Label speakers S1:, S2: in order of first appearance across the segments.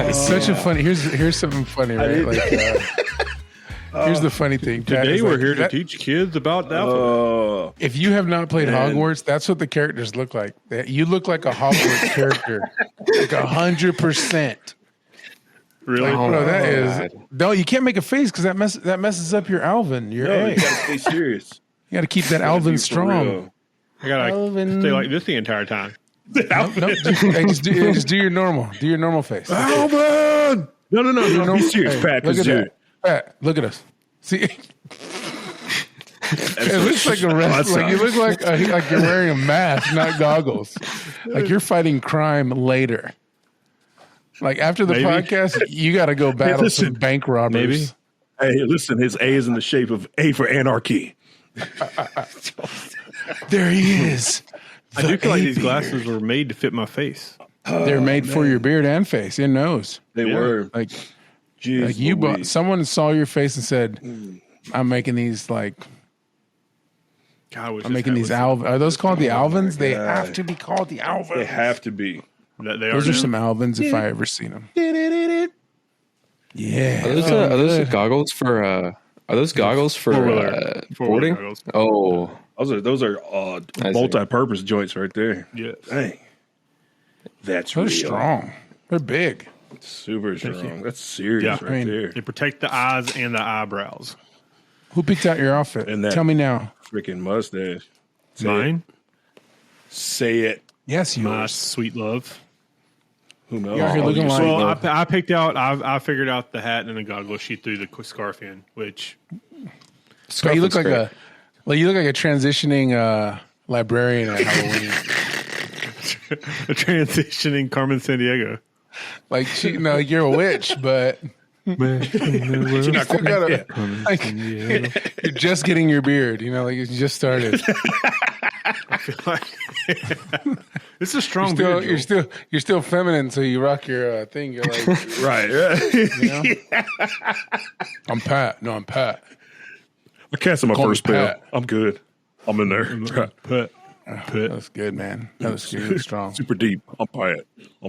S1: It's such a funny. Here's something funny, right? Like, here's the funny thing. Pat,
S2: Today we're
S1: like,
S2: here to teach kids about the alphabet.
S1: If you have not played Hogwarts, that's what the characters look like. You look like a Hogwarts character, like 100%.
S2: Really?
S1: Like, bro, that is. No, you can't make a face because that messes up your Alvin. Your A.
S3: You gotta stay serious.
S1: You got to keep that Alvin strong.
S2: I gotta stay like this the entire time.
S1: Nope. Hey, just do your normal. Do your normal face.
S3: Alvin! No. Be serious, Pat.
S1: Look at that. Pat, look at us. See, it looks like a wrestler. Like you look like you're wearing a mask, not goggles. Like you're fighting crime later. Like after the podcast, you got to go battle some bank robbers.
S3: Maybe. Hey, listen, his A is in the shape of A for anarchy.
S1: There he is.
S2: I do feel like these glasses were made to fit my face.
S1: They're made for your beard and face and nose.
S3: They were.
S1: Like,
S3: jeez,
S1: like you bought. Someone saw your face and said, "I'm making these like." I'm making these Alvins. Are those called the Alvins? They have to be called the Alvins.
S3: They have to be.
S1: Those are some Alvins if I ever seen them. Yeah.
S4: Are those goggles for? Are those goggles for boarding? Goggles. Oh,
S3: those are multi-purpose joints right there.
S2: Yes.
S3: Dang. They're
S1: strong. They're big.
S3: Super strong. That's serious right there.
S2: They protect the eyes and the eyebrows.
S1: Who picked out your outfit?
S3: And that
S1: Tell me now.
S3: Freaking mustache.
S2: Mine?
S3: Say it.
S1: Yes, yours.
S2: My sweet love.
S3: Who knows?
S2: I picked out. I figured out the hat and the goggles. She threw the scarf in, which.
S1: You look like a transitioning librarian at Halloween.
S2: A transitioning Carmen Sandiego.
S1: Like you're a witch, but you're just getting your beard. Like you just started.
S2: I feel like it's a strong beard.
S1: You're still feminine, so you rock your thing. You're like
S3: right.
S1: I'm Pat. No, I'm Pat.
S3: I cast my first spell. I'm good. I'm in there.
S2: Pat.
S1: That was good, man. That was good. Strong.
S3: Super deep. I'm Pat.
S1: I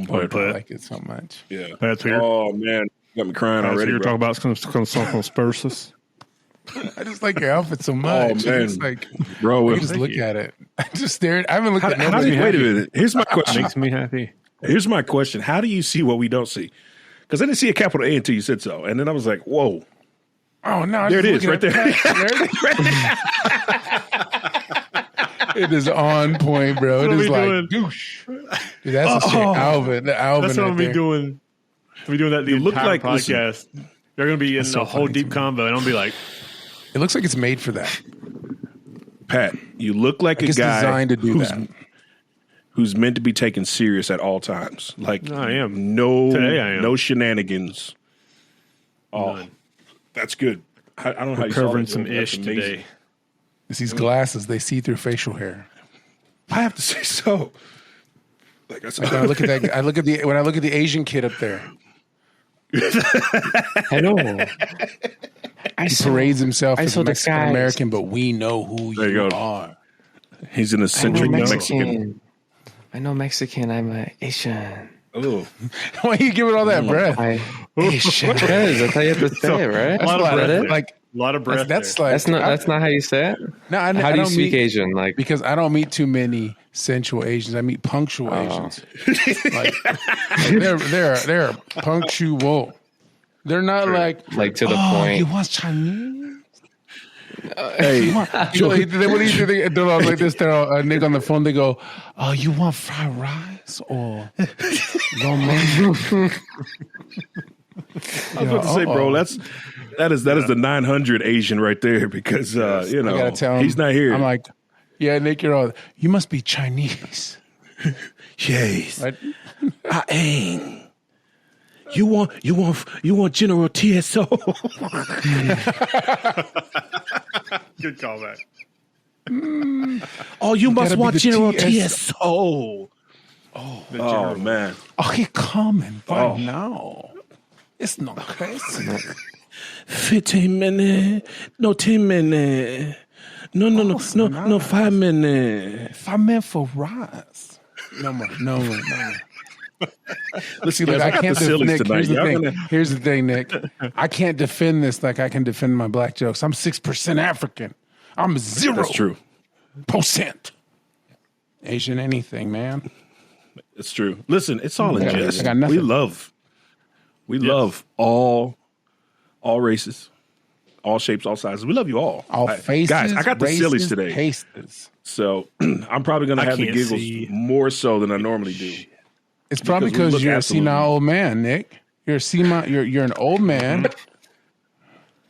S1: like it so much.
S3: Yeah.
S2: Pat's here.
S3: Oh man, you got me crying already.
S2: You're talking about some conspiracies.
S1: I just like your outfit so much.
S3: Oh man,
S1: it's like,
S3: bro,
S1: just look at it. I just stare. I haven't looked at it.
S3: Wait a minute. Here's my question.
S2: Makes me happy.
S3: Here's my question. How do you see what we don't see? Because I didn't see a capital A until you said so, and then I was like, whoa.
S1: Oh no!
S3: There it is, right there.
S1: It is on point, bro. It is like douche. Dude, that's a shit. Alvin.
S2: That's what I'll be doing. I'll be doing that the entire podcast. They're going to be in a whole deep combo, and I'll be like,
S1: it looks like it's made for that.
S3: Pat, you look like a guy
S1: designed to do that.
S3: Who's meant to be taken serious at all times. Like
S2: I am.
S3: Today I am. No shenanigans. Oh,
S2: none.
S3: That's good. I don't know how you're
S2: covering some ish today.
S1: It's these glasses. They see through facial hair.
S3: I have to say so. Like
S1: when I look at that, when I look at the Asian kid up there.
S4: I know.
S1: He parades himself as Mexican American, but we know who you are.
S3: He's an eccentric Mexican.
S4: I know Mexican. I'm an Asian.
S3: Oh,
S1: why are you giving all that breath?
S4: Asian. Because that's how you have to say it, right?
S2: A lot of breath.
S1: Like
S2: a lot of breath.
S1: That's
S4: not how you say it.
S1: No,
S4: how do you speak Asian? Like
S1: because I don't meet too many sensual Asians. I meet punctual Asians. like they're punctual. They're not like
S4: to the point.
S1: You want Chinese?
S3: Hey,
S1: what do you think? They're all like this. They're all a nigga on the phone. They go, "Oh, you want fried rice or romaine?"
S3: I was about to say, bro, that is the 900 Asian right there because he's not here.
S1: I'm like, yeah, Nick, you must be Chinese.
S3: Yes, right? I ain't. You want General TSO?
S2: Good callback.
S3: Oh, you must want General TSO. Oh man.
S1: Oh, he coming by now. It's not crazy.
S3: 15 minutes, no 10 minutes. No, 5 minutes.
S1: 5 minutes for rice. No more.
S3: Listen, look, I can't defend Nick.
S1: Here's the thing, Nick. I can't defend this like I can defend my black jokes. I'm 6% African. I'm 0%.
S3: That's true.
S1: Asian anything, man.
S3: It's true. Listen, it's all in jest.
S1: I got nothing.
S3: We love all races, all shapes, all sizes. We love you all.
S1: All faces,
S3: guys, I got the
S1: races,
S3: sillies today.
S1: Tastes.
S3: So I'm probably going to have the giggles more so than I normally do.
S1: It's probably because you're a senile old man, Nick. You're an old man.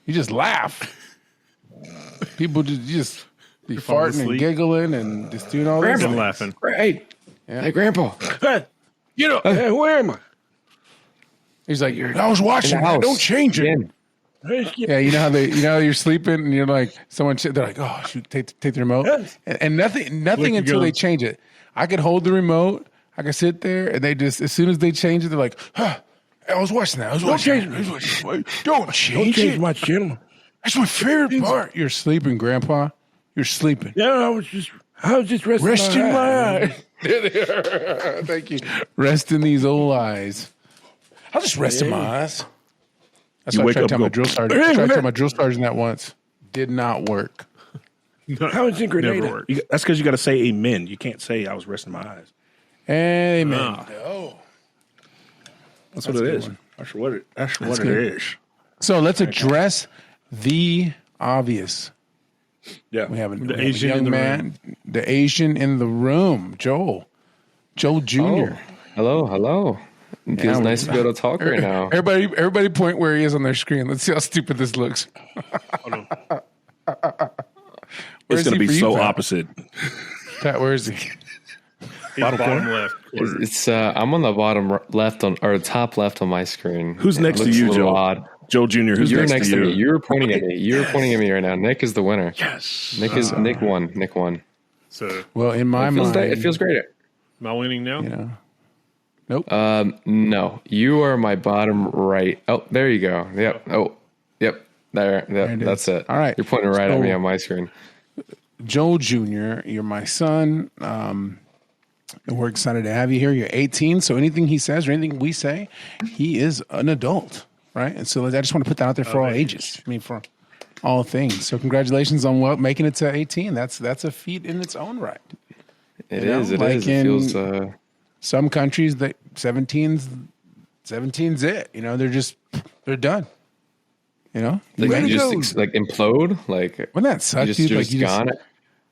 S1: You just laugh. People just be farting and giggling and just doing all this.
S2: And laughing.
S3: Hey, Grandpa. Hey, where am I?
S1: He's like, I was watching. Don't change it. Yeah, you know how you're sleeping and you're like, they're like, oh shoot, take the remote, and nothing until they change it. I could hold the remote. I can sit there, and they just, as soon as they change it, they're like, I was watching that. Don't change my channel. That's my favorite part. You're sleeping, Grandpa. You're sleeping.
S3: Yeah, I was just resting my eyes.
S1: Thank you. Resting these old eyes. I'll just rest in my eyes. That's what I tried to tell my drill sergeant. I tried to tell my drill sergeant that once. Did not work.
S3: How is it Grenada? That's because you got to say amen. You can't say I was resting my eyes.
S1: Amen.
S3: Oh. That's what it is. That's what it is.
S1: So let's address the obvious.
S3: Yeah.
S1: We have a young man, the Asian in the room, Joel Jr.
S4: Oh, hello. It feels nice to be able to talk right now.
S1: Everybody point where he is on their screen. Let's see how stupid this looks.
S3: It's going to be so opposite.
S1: Pat, where is he?
S2: Bottom left.
S4: It's I'm on the bottom left or top left on my screen.
S3: Who's next to you, Joe? Odd. Joe Jr. Who's next to you?
S4: You're pointing at me. You're pointing at me right now. Nick is the winner.
S3: Yes.
S4: Nick won. Nick won.
S2: So,
S1: well, in my mind,
S4: it feels great.
S2: Am I winning now?
S1: Yeah. Nope.
S4: No, you are my bottom right. Oh, there you go. Yep. Oh, yep. There. That's it.
S1: All right.
S4: You're pointing right at me on my screen.
S1: Joel Jr., you're my son. And we're excited to have you here. You're 18, so anything he says or anything we say, he is an adult, right? And so I just want to put that out there for all ages. I mean, for all things. So congratulations on making it to 18. That's a feat in its own right.
S4: It is. It feels.
S1: Some countries that 17's it. You know, they're done. You know,
S4: like you just like implode. Like
S1: wouldn't that suck, dude?
S4: Like you gone.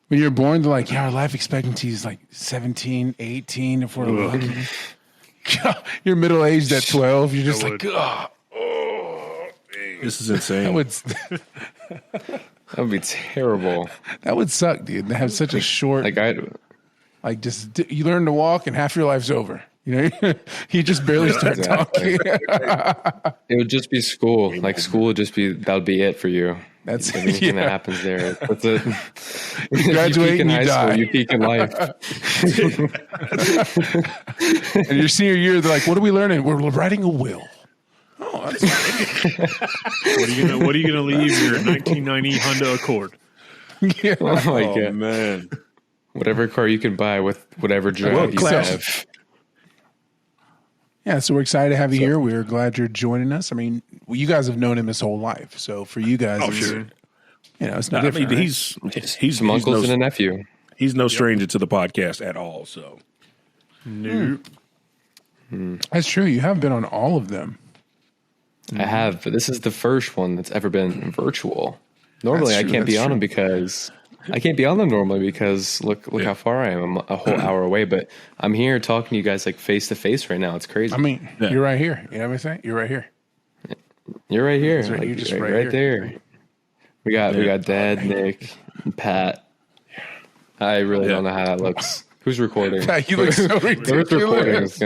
S1: When you're born, they're like, our life expectancy is like 17, 18 if we're lucky. You're middle aged at 12. You're just like,
S3: this is insane.
S4: That would be terrible.
S1: That would suck, dude. They have such a short. Just you learn to walk and half your life's over. You know, you just barely start talking.
S4: It would just be school. Like school would just be, that would be it for you.
S1: That's
S4: anything that happens there. That's it.
S1: You graduate and you die.
S4: You peak in life.
S1: And your senior year, they're like, what are we learning? We're writing a will. Oh, that's
S2: what are you gonna leave your 1990 Honda Accord?
S1: Yeah.
S4: Oh my God,
S3: man.
S4: Whatever car you can buy with whatever job you have.
S1: Yeah, so we're excited to have you here. We're glad you're joining us. I mean, you guys have known him his whole life, so for you guys, it's no different.
S3: I mean, he's
S4: some uncles and a nephew.
S3: He's no stranger to the podcast at all. So,
S2: nope.
S1: That's true. You have been on all of them.
S4: I have, but this is the first one that's ever been virtual. Normally, I can't be on them because. I can't be on them normally because look how far I am. I'm a whole hour away, but I'm here talking to you guys like face to face right now. It's crazy.
S1: I mean, you're right here. You know what I'm saying? You're right here.
S4: You're right here.
S1: Right,
S4: like,
S1: you're just
S4: right there. We got Dad, Nick, and Pat. I really don't know how that looks. Who's recording?
S1: Pat, you look so ridiculous.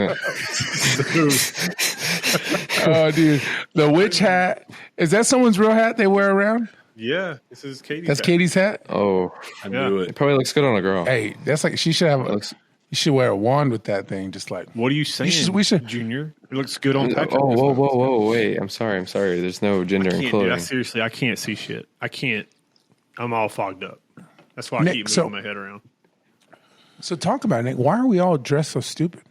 S1: Oh, dude, the witch hat. Is that someone's real hat they wear around?
S2: Yeah, this is Katie's.
S1: That's Katie's hat.
S4: Oh,
S3: I knew it.
S4: It probably looks good on a girl.
S1: Hey, that's like she should have. You should wear a wand with that thing. Just like
S2: what are you saying?
S1: We should,
S2: Junior. It looks good on Patrick.
S4: Oh, whoa! Wait, I'm sorry. There's no gender in clothing.
S2: Seriously, I can't see shit. I can't. I'm all fogged up. That's why I keep moving my head around.
S1: So talk about it, Nick. Why are we all dressed so stupid?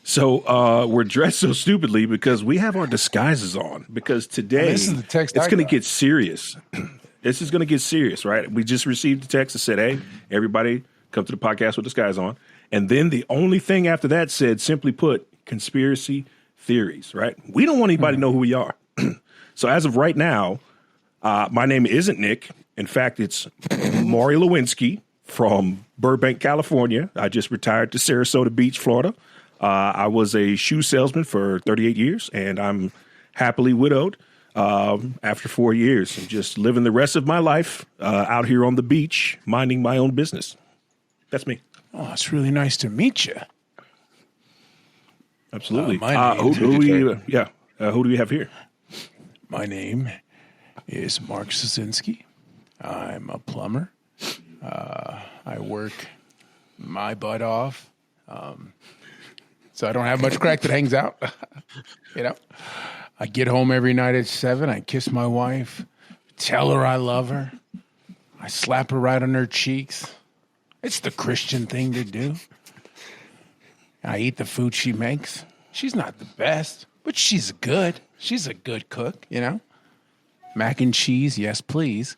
S3: So we're dressed so stupidly because we have our disguises on. Because today
S1: this is the text
S3: it's going to get serious. This is going to get serious, right? We just received a text that said, "Hey, everybody, come to the podcast with disguise on." And then the only thing after that said, simply put, conspiracy theories. Right? We don't want anybody to know who we are. So as of right now, my name isn't Nick. In fact, it's Maury Lewinsky from Burbank, California. I just retired to Sarasota Beach, Florida. I was a shoe salesman for 38 years, and I'm happily widowed after 4 years. I'm just living the rest of my life out here on the beach, minding my own business. That's me.
S1: Oh, it's really nice to meet you.
S3: Absolutely. Who do we have here?
S1: My name is Mark Szynski. I'm a plumber. I work my butt off. So I don't have much crack that hangs out. I get home every night at 7. I kiss my wife, tell her I love her. I slap her right on her cheeks. It's the Christian thing to do. I eat the food she makes. She's not the best, but she's good. She's a good cook, Mac and cheese, yes, please.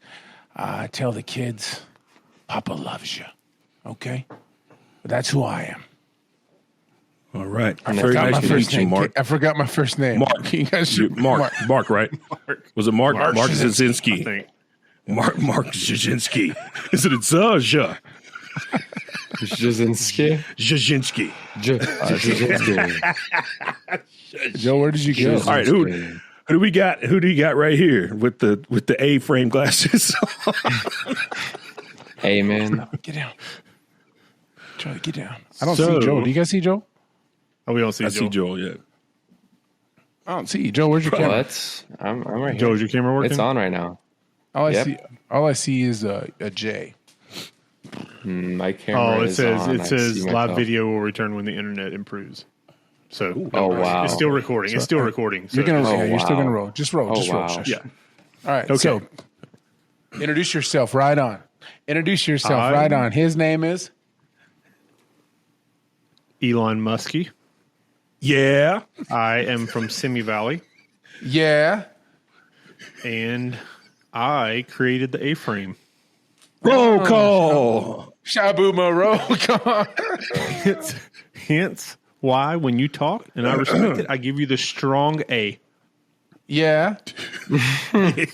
S1: I tell the kids, Papa loves you, okay? But that's who I am.
S3: All right.
S1: Very nice to meet you, Mark. I forgot my first name.
S3: Mark. Mark, right? Was it Mark? Mark Szynski. Mark Szynski. Is it Zaja?
S4: Szynski?
S3: Szynski.
S1: Joe, where did you go?
S3: All right, who do we got? Who do you got right here with the A-frame glasses?
S4: Hey, man.
S1: Get down. Charlie, get down. I don't see Joe. Do you guys see Joe?
S2: Oh, we don't see Joe.
S3: I see Joel, yeah.
S1: I don't see you. Joe, where's your camera?
S4: I'm right here.
S2: Joe, is your camera working?
S4: It's on right now.
S1: All I see is a J.
S4: My camera is on.
S2: It says live video will return when the internet improves. So,
S4: wow.
S2: It's still recording. It's still recording. So.
S1: You're still going to roll. Just roll. Just roll.
S2: Yeah.
S1: All right. Okay. So, introduce yourself right on. His name is?
S2: Elon Muskie.
S3: Yeah.
S2: I am from Simi Valley.
S1: Yeah.
S2: And I created the A-frame.
S3: Roll call.
S1: Shabuma roll call.
S2: Hence why when you talk, and I respect it, I give you the strong A.
S1: Yeah.
S2: I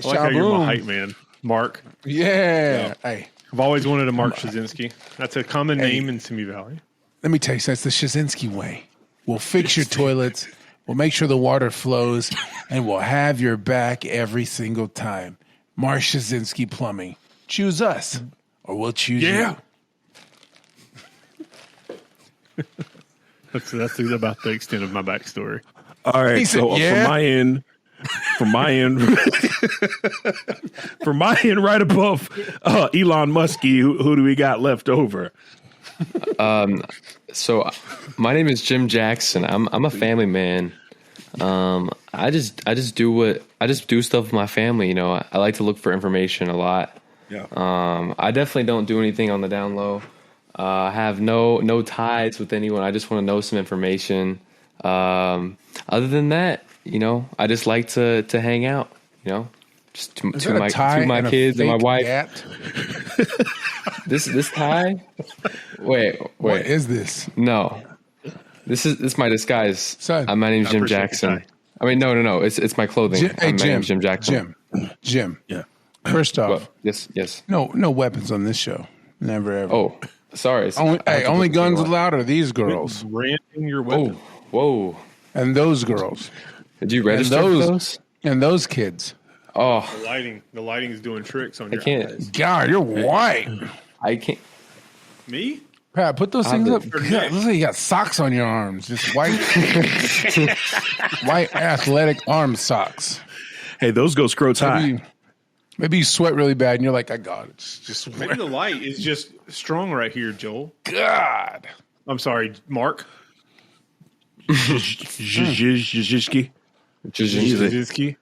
S2: like how you're my hype man, Mark.
S1: Yeah. Hey.
S2: I've always wanted a Mark Szynski. That's a common name in Simi Valley.
S1: Let me tell you, that's the Szynski way. We'll fix your toilets. We'll make sure the water flows, and we'll have your back every single time. Mark Szynski Plumbing. Choose us, or we'll choose you.
S2: That's about the extent of my backstory.
S3: All right, so from my end, right above Elon Muskie, who do we got left over?
S4: So my name is Jim Jackson. I'm a family man. I just do stuff with my family. I like to look for information a lot.
S3: Yeah.
S4: I definitely don't do anything on the down low. I have no ties with anyone. I just want to know some information. Other than that, I just like to hang out. Just to my kids and my wife. This tie? Wait.
S1: What is this?
S4: No. This is my disguise.
S1: Son,
S4: my name's Jim Jackson. I mean, no. It's my clothing.
S1: My
S4: name's Jim Jackson.
S1: Jim.
S3: Yeah.
S1: First off,
S4: yes.
S1: No weapons on this show. Never ever.
S4: Oh, sorry.
S1: Only guns allowed are these girls.
S2: Granting your weapon.
S4: Whoa.
S1: And those girls.
S4: Did you register those?
S1: And those kids.
S4: Oh,
S2: the lighting's doing tricks on your
S4: eyes.
S1: God, you're white.
S4: I can't.
S2: Me?
S1: Pat, put those things up. God, looks like you got socks on your arms. Just white, white athletic arm socks.
S3: Hey, those go scrotes high.
S1: Maybe you sweat really bad and you're like, I got it. Just
S2: maybe the light is just strong right here, Joel.
S1: God.
S2: I'm sorry, Mark.
S3: Szynski.
S2: Szynski.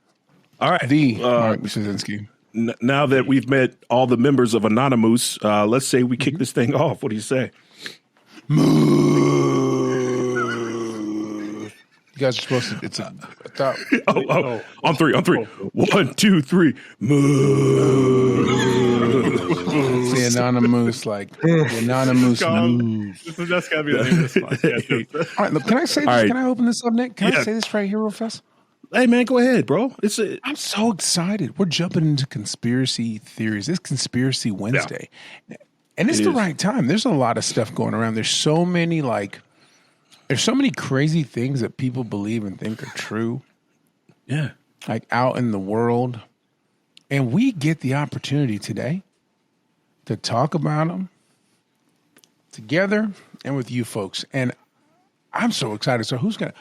S3: All right.
S1: Mark Szynski.
S3: now that we've met all the members of Anony-Moose, let's say we kick this thing off. What do you say?
S1: Moo. You guys are supposed to. It's a. I thought.
S3: On three. 1, 2, 3. Moo.
S1: It's the Anony-Moose, like the Anony-Moose news.
S2: That's got to be the name of this podcast.
S1: All right, look, can I say this?
S3: Right.
S1: Can I open this up, Nick? Can I say this right here real fast?
S3: Hey, man, go ahead, bro.
S1: I'm so excited. We're jumping into conspiracy theories. It's Conspiracy Wednesday. Yeah. And it's the right time. There's a lot of stuff going around. There's so many crazy things that people believe and think are true.
S3: Yeah.
S1: Like out in the world. And we get the opportunity today to talk about them together and with you folks. And I'm so excited. So who's gonna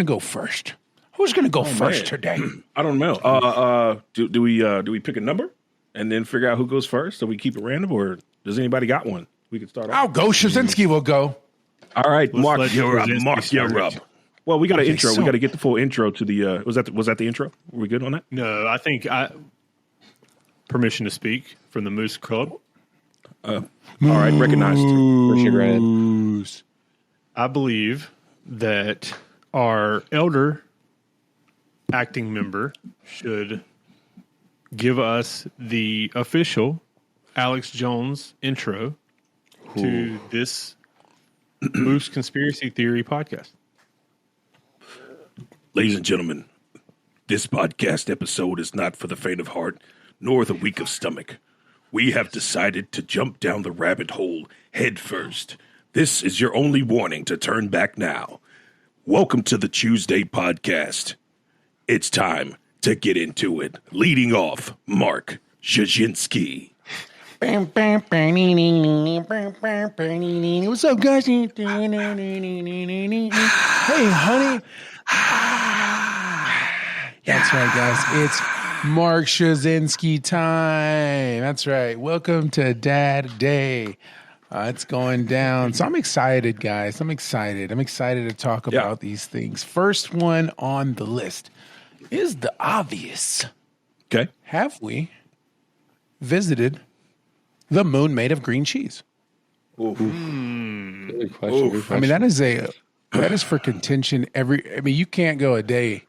S1: go first? Who's gonna go first today?
S3: I don't know. Do we pick a number and then figure out who goes first? Do we keep it random, or does anybody got one? We can start off.
S1: I'll go. CHWSDY will go.
S3: All right, Mark, you're up. Well, we got an intro. We got to get the full intro to the. Was that the intro? Were we good on that?
S2: No, I think permission to speak from the Moose Club.
S3: All right, recognized.
S4: Granted.
S2: I believe that our elder acting member should give us the official Alex Jones intro to this Moose Conspiracy Theory podcast.
S3: Ladies and gentlemen, this podcast episode is not for the faint of heart, nor the weak of stomach. We have decided to jump down the rabbit hole head first. This is your only warning to turn back now. Welcome to the CHWSDY podcast. It's time to get into it. Leading off, Mark CHWSDY.
S1: What's up, guys? Hey, honey. That's right, guys. It's Mark CHWSDY time. That's right. Welcome to Dad Day. It's going down. So I'm excited, guys. I'm excited to talk about these things. First one on the list is the obvious.
S3: Okay.
S1: Have we visited the moon made of green cheese?
S4: Good question.
S1: I mean, that is for contention. You can't go a day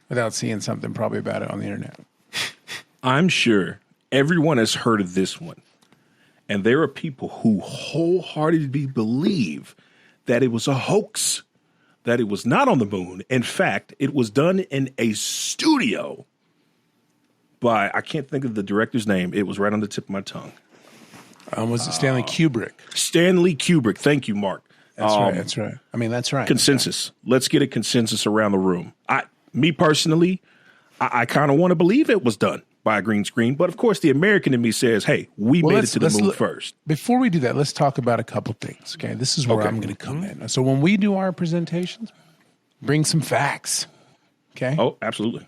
S1: without seeing something probably about it on the internet.
S3: I'm sure everyone has heard of this one. And there are people who wholeheartedly believe that it was a hoax, that it was not on the moon. In fact, it was done in a studio by, I can't think of the director's name. It was right on the tip of my tongue.
S1: Was it Stanley Kubrick?
S3: Stanley Kubrick. Thank you, Mark.
S1: That's right. I mean, that's right.
S3: Consensus. Let's get a consensus around the room. Me personally, I kind of want to believe it was done by a green screen. But of course, the American in me says, hey, we made it to the moon first.
S1: Before we do that, let's talk about a couple things. Okay. This is where I'm going to come in. So when we do our presentations, bring some facts. Okay.
S3: Oh, absolutely.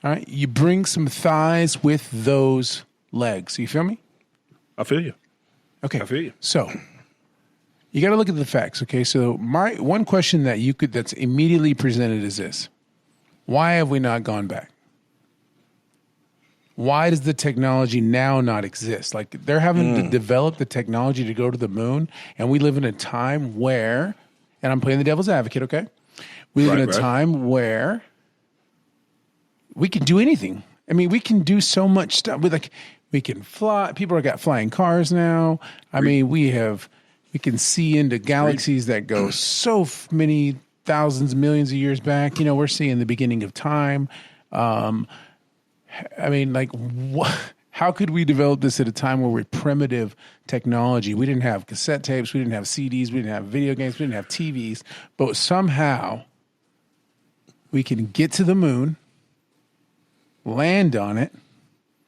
S1: All right. You bring some thighs with those legs. You feel me?
S3: I feel you.
S1: Okay.
S3: I feel you.
S1: So you got to look at the facts. Okay. So my one question that's immediately presented is this: why have we not gone back? Why does the technology now not exist? Like, they're having to develop the technology to go to the moon, and we live in a time where, and I'm playing the devil's advocate, okay? We live in a time where we can do anything. I mean, we can do so much stuff. We can fly. People have got flying cars now. I mean, we can see into galaxies that go so many thousands, millions of years back. You know, we're seeing the beginning of time. I mean, like, how could we develop this at a time where we're primitive technology? We didn't have cassette tapes. We didn't have CDs. We didn't have video games. We didn't have TVs. But somehow we can get to the moon, land on it,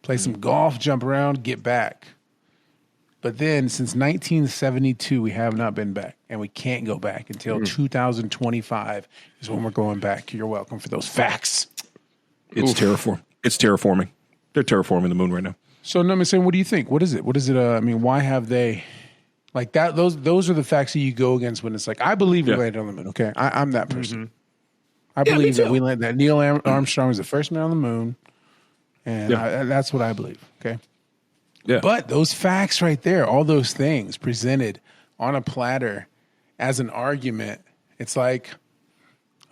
S1: play some golf, jump around, get back. But then since 1972, we have not been back, and we can't go back until 2025 is when we're going back. You're welcome for those facts.
S3: It's terraforming. They're terraforming the moon right now.
S1: So, no, I'm saying, what do you think? What is it? I mean, why have they like that? Those are the facts that you go against when it's like, I believe we landed on the moon. Okay, I'm that person. I believe that we landed. That Neil Armstrong was the first man on the moon, And that's what I believe. Okay.
S3: Yeah.
S1: But those facts right there, all those things presented on a platter as an argument, it's like,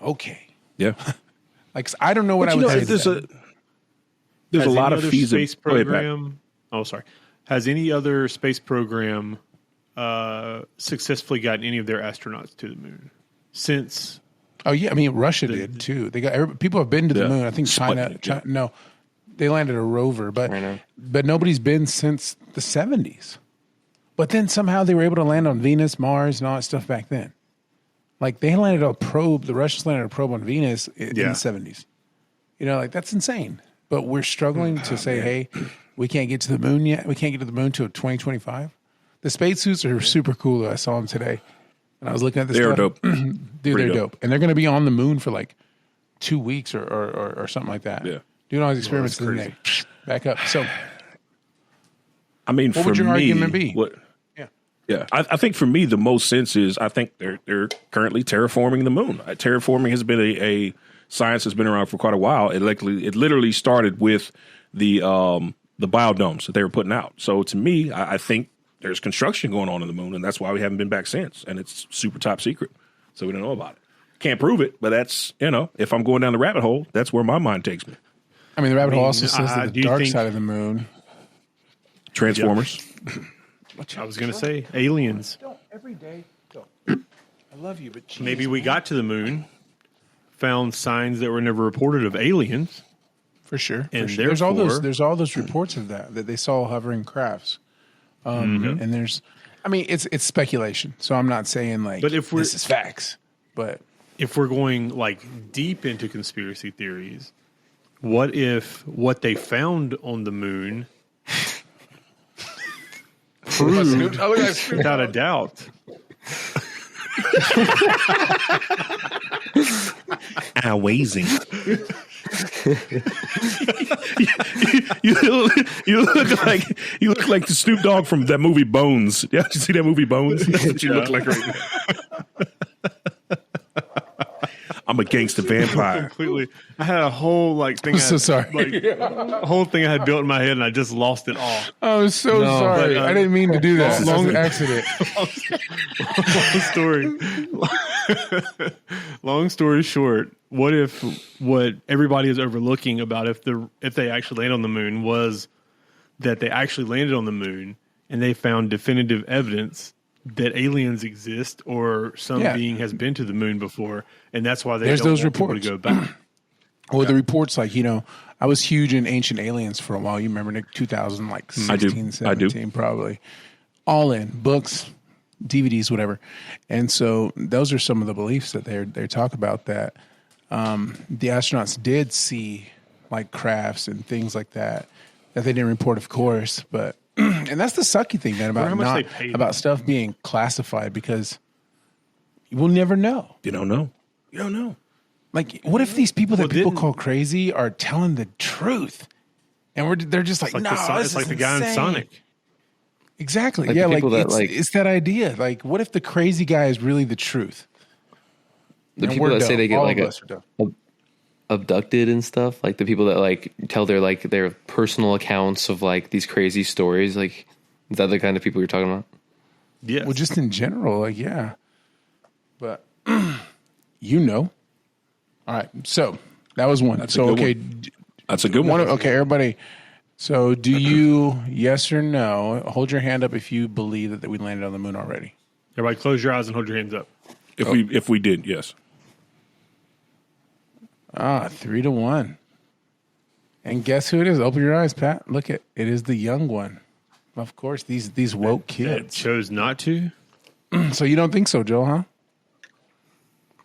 S1: okay.
S3: Yeah.
S1: Like, I don't know what I would say.
S3: There's a lot of
S2: space program. Oh, sorry. Has any other space program successfully gotten any of their astronauts to the moon since?
S1: Oh yeah, I mean Russia did too. They got people have been to the moon. I think China. No, they landed a rover, but nobody's been since the 70s. But then somehow they were able to land on Venus, Mars, and all that stuff back then. Like they landed a probe. The Russians landed a probe on Venus in the 70s. You know, like that's insane. But we're struggling to say, hey, we can't get to the moon yet. We can't get to the moon till 2025. The spacesuits are super cool. Though. I saw them today, and I was looking at this.
S3: They're dope.
S1: Dude, they're dope, and they're going to be on the moon for like 2 weeks or something like that.
S3: Yeah,
S1: doing all these experiments, and then they back up. So,
S3: I mean,
S1: what would your argument be?
S3: Yeah, I think for me the most sense is I think they're currently terraforming the moon. Terraforming has been a science has been around for quite a while. It literally started with the biodomes that they were putting out. So to me, I think there's construction going on the moon, and that's why we haven't been back since. And it's super top secret, so we don't know about it. Can't prove it, but that's if I'm going down the rabbit hole, that's where my mind takes me.
S1: I mean, the rabbit hole also says that the dark side of the moon.
S3: Transformers.
S2: I was going to say aliens.
S1: Every day. I love you, but
S2: maybe we got to the moon, found signs that were never reported of aliens.
S1: For sure.
S2: And
S1: there's all those reports of that they saw hovering crafts. And it's speculation. So I'm not saying this is facts. But
S2: if we're going like deep into conspiracy theories, what if what they found on the moon proved without a doubt?
S3: Amazing. you look like the Snoop Dogg from that movie Bones. Yeah, did you see that movie Bones? That's what you look like right now. I'm a gangster vampire.
S2: Completely. I had a whole thing.
S1: I'm so sorry.
S2: A whole thing I had built in my head, and I just lost it all.
S1: I'm so sorry. I didn't mean to do that. Long accident.
S2: Long story short, what if what everybody is overlooking about if they actually land on the moon was that they actually landed on the moon and they found definitive evidence that aliens exist or some being has been to the moon before, and that's why there's those reports to go back.
S1: Well, the reports I was huge in Ancient Aliens for a while. You remember Nick 2016, 17 probably. All in books, DVDs, whatever. And so those are some of the beliefs that they talk about that the astronauts did see crafts and things like that they didn't report, of course, but and that's the sucky thing, man, about stuff being classified, because you will never know.
S3: You don't know.
S1: What if these people that people call crazy are telling the truth, and they're just like, no,
S2: it's like the guy in Sonic.
S1: Exactly. It's that idea. What if the crazy guy is really the truth?
S4: The people that say they get abducted and stuff, like the people that tell their personal accounts of these crazy stories, is that the kind of people you're talking about?
S2: Yeah.
S1: Well, just in general, yeah. But all right. So that was one. That's
S3: a good one.
S1: Okay, everybody. So do you, yes or no, hold your hand up if you believe that we landed on the moon already?
S2: Everybody close your eyes and hold your hands up.
S3: If we did, yes.
S1: 3-1. And guess who it is? Open your eyes, Pat. Look it is the young one. Of course, these woke kids.
S2: That chose not to?
S1: So you don't think so, Joe, huh?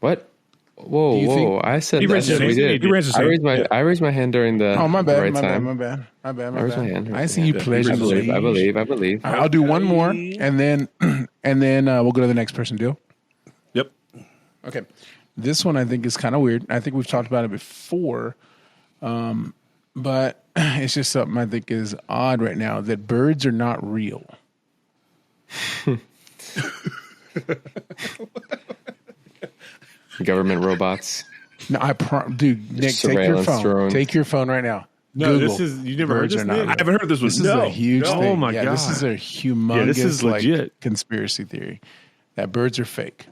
S4: What? Whoa. I said we did. I raised my hand during the
S1: my bad,
S4: right
S1: my
S4: time.
S1: bad. I
S4: raised my hand.
S1: I see you pledge.
S4: I believe.
S1: I'll do one more, and then we'll go to the next person. Deal?
S3: Yep.
S1: Okay. This one I think is kind of weird. I think we've talked about it before, but it's just something I think is odd right now, that birds are not real.
S4: Government robots.
S1: No, dude, Nick, take your phone. Take your phone right now.
S2: No, this is you never heard this.
S3: I haven't heard this one.
S1: This is a huge thing.
S2: Oh my god,
S1: this is a humongous
S2: this is legit
S1: conspiracy theory that birds are fake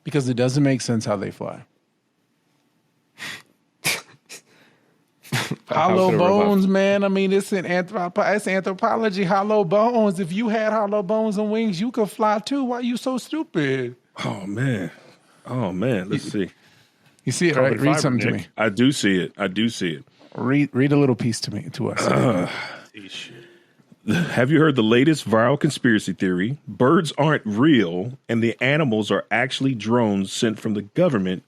S1: because it doesn't make sense how they fly. Hollow bones, man. I mean, it's anthropology. Hollow bones. If you had hollow bones and wings, you could fly too. Why are you so stupid?
S3: Oh man. Let's see.
S1: You see it, right? Read something to me.
S3: I do see it.
S1: Read a little piece to us.
S3: Have you heard the latest viral conspiracy theory? Birds aren't real, and the animals are actually drones sent from the government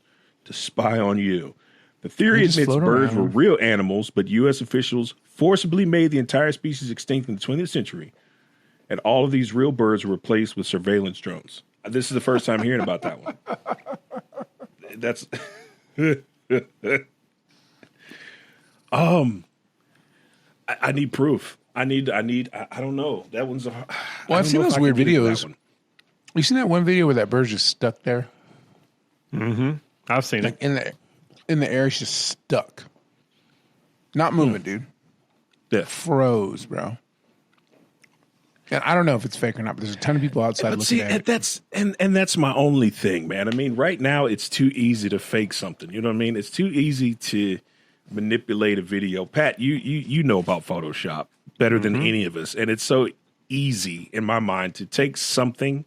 S3: to spy on you. The theory admits birds were real animals, but U.S. officials forcibly made the entire species extinct in the 20th century, and all of these real birds were replaced with surveillance drones. This is the first time hearing about that one. That's I need proof. I don't know. That one's a
S1: well, I've seen those weird videos. You seen that one video where that bird's just stuck there?
S2: Mm-hmm. I've seen it.
S1: In the air, it's just stuck. Not moving, dude.
S3: Yeah.
S1: Froze, bro. And I don't know if it's fake or not, but there's a ton of people outside looking at it.
S3: That's my only thing, man. I mean, right now it's too easy to fake something. You know what I mean? It's too easy to manipulate a video. Pat, you know about Photoshop better than any of us, and it's so easy in my mind to take something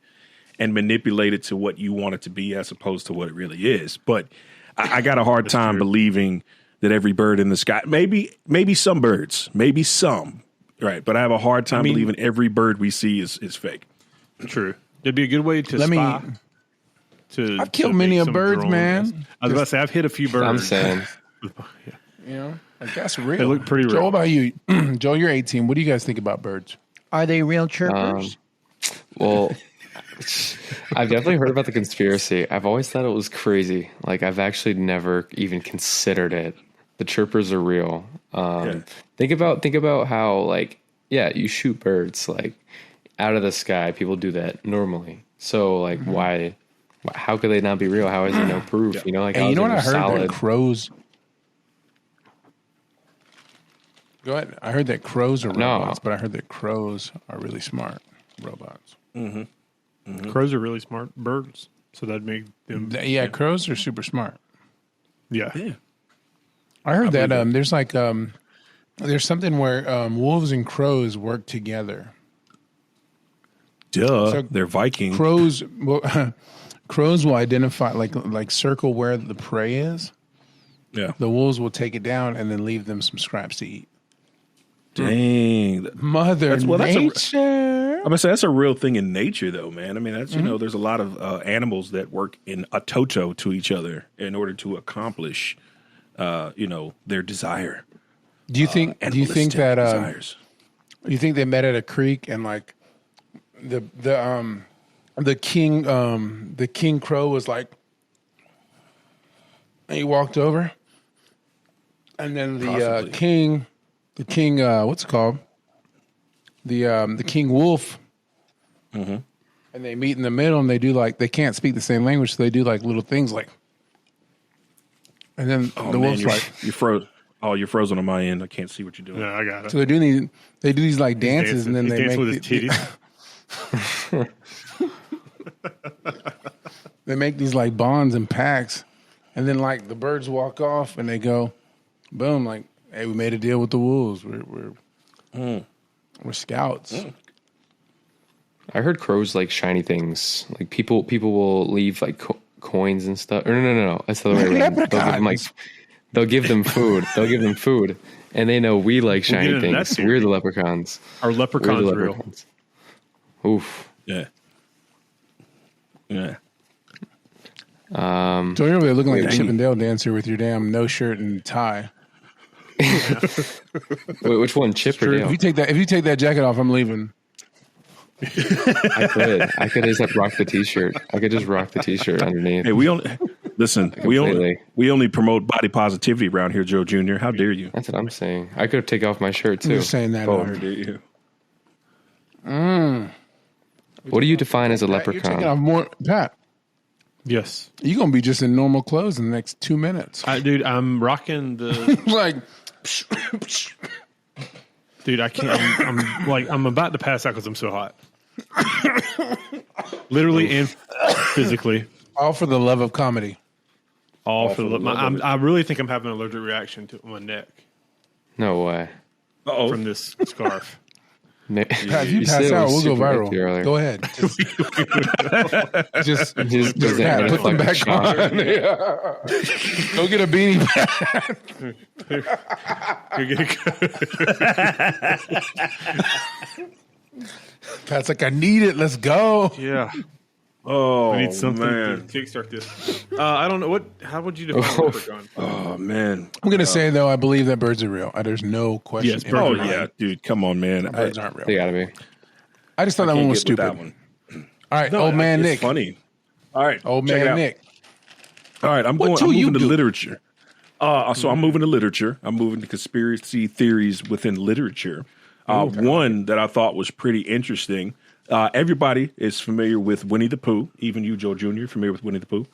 S3: and manipulate it to what you want it to be as opposed to what it really is. But I got a hard time believing that every bird in the sky, maybe some birds, maybe some. Right, but I have a hard time believing every bird we see is fake.
S2: True. It'd be a good way to spy.
S1: I've killed many of birds, man.
S2: I was about to say, I've hit a few birds.
S4: I'm saying.
S1: You know, like that's real.
S2: They look pretty real.
S1: Joel, about you? Joel, you're 18. What do you guys think about birds?
S5: Are they real chirpers?
S4: Well, I've definitely heard about the conspiracy. I've always thought it was crazy. Like, I've actually never even considered it. The chirpers are real. Think about how, like, you shoot birds like out of the sky. People do that normally. So, like, why? How could they not be real? How is there no proof? You know, like,
S1: and you know what I heard?
S4: solid.
S1: That crows. Go ahead. I heard that crows are robots, but I heard that crows are really smart robots.
S2: Crows are really smart birds, so that'd make them.
S1: Crows are super smart.
S2: Yeah.
S1: I heard that there's like there's something where wolves and crows work together.
S3: So they're Viking.
S1: Crows will identify like circle where the prey is.
S3: Yeah.
S1: The wolves will take it down and then leave them some scraps to eat.
S3: Dang.
S1: Mother Nature.
S3: I'm gonna say that's a real thing in nature, though, man. I mean, that's there's a lot of animals that work in a toto to each other in order to accomplish, their desire.
S1: Do you think that
S3: desires.
S1: You think they met at a creek and like the king crow was like, and he walked over, and then the king what's it called? The king wolf. And they meet in the middle, and they do like they can't speak the same language, so they do like little things like. And then the wolf's like,
S3: "You froze. Oh, you're frozen on my end. I can't see what you're doing."
S2: Yeah, I got it.
S1: So they do these like dances, and then they
S2: dance
S1: make
S2: with his titties.
S1: They make these like bonds and packs, and then like the birds walk off, and they go, boom, like, hey, we made a deal with the wolves. We're scouts.
S4: I heard crows like shiny things. Like people will leave like coins and stuff. Or no. That's the other way around. They'll give them food. They'll give them food, and they know we like shiny things. We're the leprechauns.
S2: Are leprechauns real?
S4: Oof.
S3: Yeah.
S1: So you're really looking like a Chip and Dale dancer with your damn no shirt and tie.
S4: Wait, which one, Chip or Dale?
S1: If you take that jacket off, I'm leaving.
S4: I could just rock the t-shirt. I could just rock the t-shirt underneath.
S3: Hey, we only promote body positivity around here, Joe Jr. How dare you?
S4: That's what I'm saying. I could take off my shirt too.
S1: I'm just saying that.
S3: How dare you?
S4: What do you define as a leprechaun?
S1: You're taking off more, Pat.
S2: Yes.
S1: You're gonna be just in normal clothes in the next 2 minutes.
S2: Dude, I'm rocking the
S1: like
S2: Dude, I can't. I'm about to pass out because I'm so hot. Literally and physically.
S1: All for the love of comedy.
S2: All for the love. I really think I'm having an allergic reaction to my neck.
S4: No way.
S2: From this scarf.
S1: If you pass out, we'll go viral. Go ahead. Just Pat, put them back on. Yeah. Go get a beanie Pat. Pat's like, I need it. Let's go.
S2: Yeah.
S3: Oh,
S2: I need something
S3: man.
S2: to kickstart this. I don't know. How would you define leprechaun?
S3: Oh, man.
S1: I'm going to say, though, I believe that birds are real. There's no question.
S3: Yes, birds are real. Dude, come on, man.
S1: Birds aren't real.
S4: They got to be.
S1: I just thought that one was stupid.
S3: That one.
S1: All right, old man Nick.
S3: Funny. All right,
S1: old man Nick.
S3: All right, I'm moving to literature. So I'm moving to literature. I'm moving to conspiracy theories within literature. One that I thought was pretty interesting. Everybody is familiar with Winnie the Pooh. Even you, Joe Jr., familiar with Winnie the Pooh?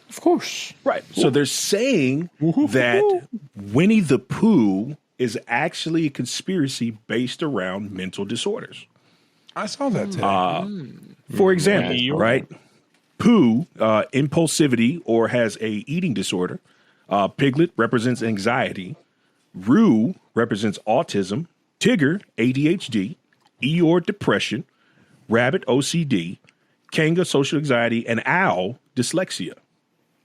S4: Of course.
S3: Right. So they're saying that Winnie the Pooh is actually a conspiracy based around mental disorders.
S1: I saw that today.
S3: For example, right? Pooh, impulsivity or has a eating disorder. Piglet represents anxiety. Roo represents autism. Tigger, ADHD. Eeyore, depression. Rabbit, OCD. Kanga, social anxiety. And Owl, dyslexia.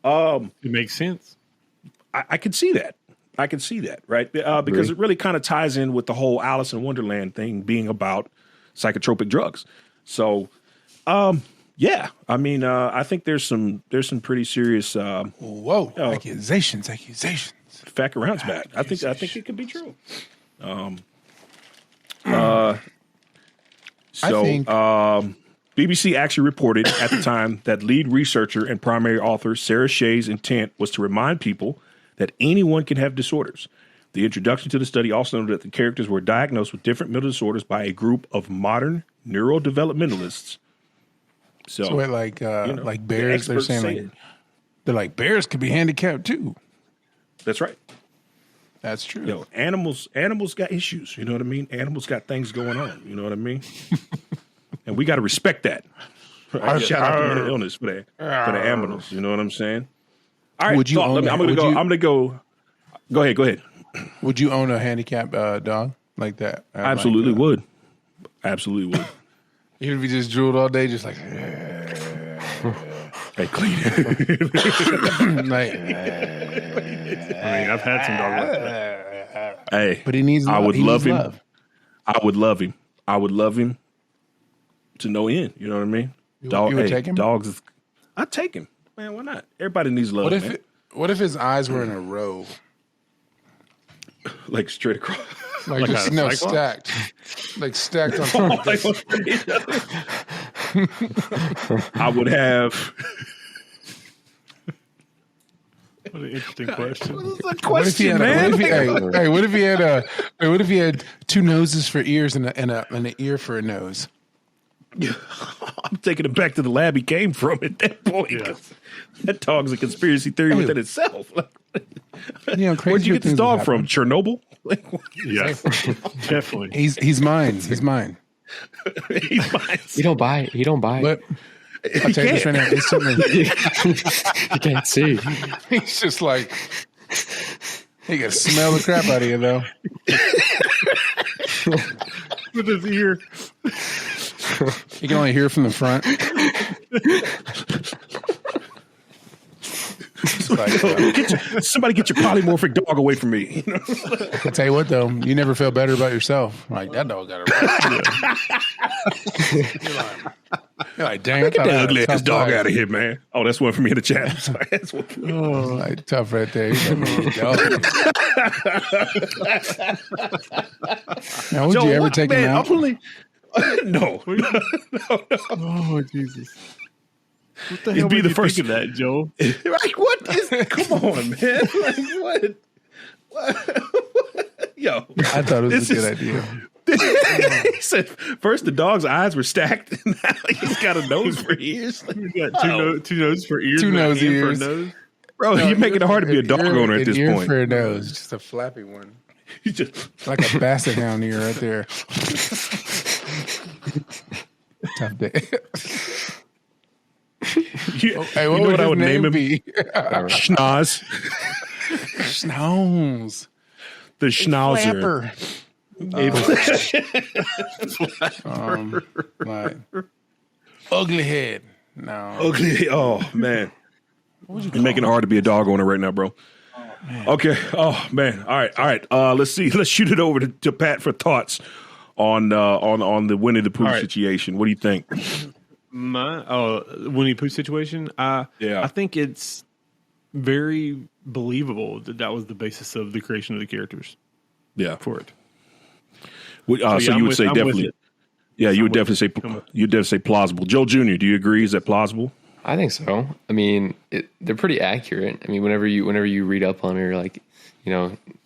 S2: It makes sense.
S3: I can see that. I can see that, right? Because it really kind of ties in with the whole Alice in Wonderland thing being about psychotropic drugs. So, yeah, I mean, I think there's some pretty serious
S1: accusations.
S3: Fact around back. I think it could be true. BBC actually reported at the time that lead researcher and primary author Sarah Shea's intent was to remind people that anyone can have disorders. The introduction to the study also noted that the characters were diagnosed with different mental disorders by a group of modern neurodevelopmentalists. So
S1: wait, like bears, they're saying bears could be handicapped too.
S3: That's right.
S1: That's true.
S3: You know, animals got issues. You know what I mean? Animals got things going on. You know what I mean? And we got to respect that. Right? Shout out to mental illness for the animals. You know what I'm saying? All right.
S1: Would you
S3: I'm gonna go. Go ahead.
S1: Would you own a handicapped dog like that?
S3: Absolutely would. Absolutely would.
S1: Even if you just drooled all day, just like,
S3: hey, clean it.
S2: I mean, I've had some dogs like that.
S3: Hey,
S1: but he needs love.
S3: I would love him. I would love him. I would love him to no end. You know what I mean?
S1: You would take him?
S3: Dogs. I'd take him. Man, why not? Everybody needs love.
S1: What if his eyes were in a row?
S3: Like straight across.
S1: Like just stacked. Like stacked on top of
S3: I would have.
S2: What an interesting question.
S1: What if he had two noses for ears and an ear for a nose?
S3: I'm taking it back to the lab he came from at that point. Yeah. That dog's a conspiracy theory within itself. Where'd you get this dog from? Chernobyl?
S2: Yeah, definitely.
S1: He's mine. He's mine.
S3: He's mine.
S4: He don't buy.
S1: But I'll tell you this right now. He's sitting
S4: You can't see.
S1: He's just like, he can smell the crap out of you, though.
S2: With his ear.
S1: You can only hear from the front.
S3: Somebody get your polymorphic dog away from me. You know?
S1: I tell you what, though, you never feel better about yourself. Like, that dog got it right. You're like, dang,
S3: get that ugly ass dog out of here, man. Oh, that's one for me in the chat. I'm sorry. That's one for me.
S1: Oh, like, tough right there. Now, would you ever take him out?
S3: No.
S2: Oh, Jesus. What the hell
S3: It'd be the first
S2: of that, Joe?
S3: Like, what is? Come on, man. Like, what? Yo,
S1: I thought it was a good idea.
S3: He said first the dog's eyes were stacked, and now he's got a nose for ears.
S2: You got two noses for ears.
S1: Two nose ears.
S2: For a nose.
S3: Bro, you're making it hard to be a dog owner at this
S1: ear
S3: point.
S1: For a nose, just a flappy one.
S3: You just
S1: like a basset hound here right there. Tough day. Hey, what would I would name him?
S3: Schnoz.
S1: Schnoz.
S3: The Schnauzer.
S1: Like, ugly head. No.
S3: Ugly. Oh, man. You're making it hard to be a dog owner right now, bro. Okay. Oh, man. All right. Let's see. Let's shoot it over to Pat for thoughts on the Winnie the Pooh situation. What do you think?
S2: My Winnie the Pooh situation? I think it's very believable that was the basis of the creation of the characters.
S3: Yeah.
S2: For it.
S3: So you would say definitely. Yeah, you would definitely say plausible. Joe Jr., do you agree? Is that plausible?
S4: I think so. I mean, they're pretty accurate. I mean, whenever you read up on it, you're like,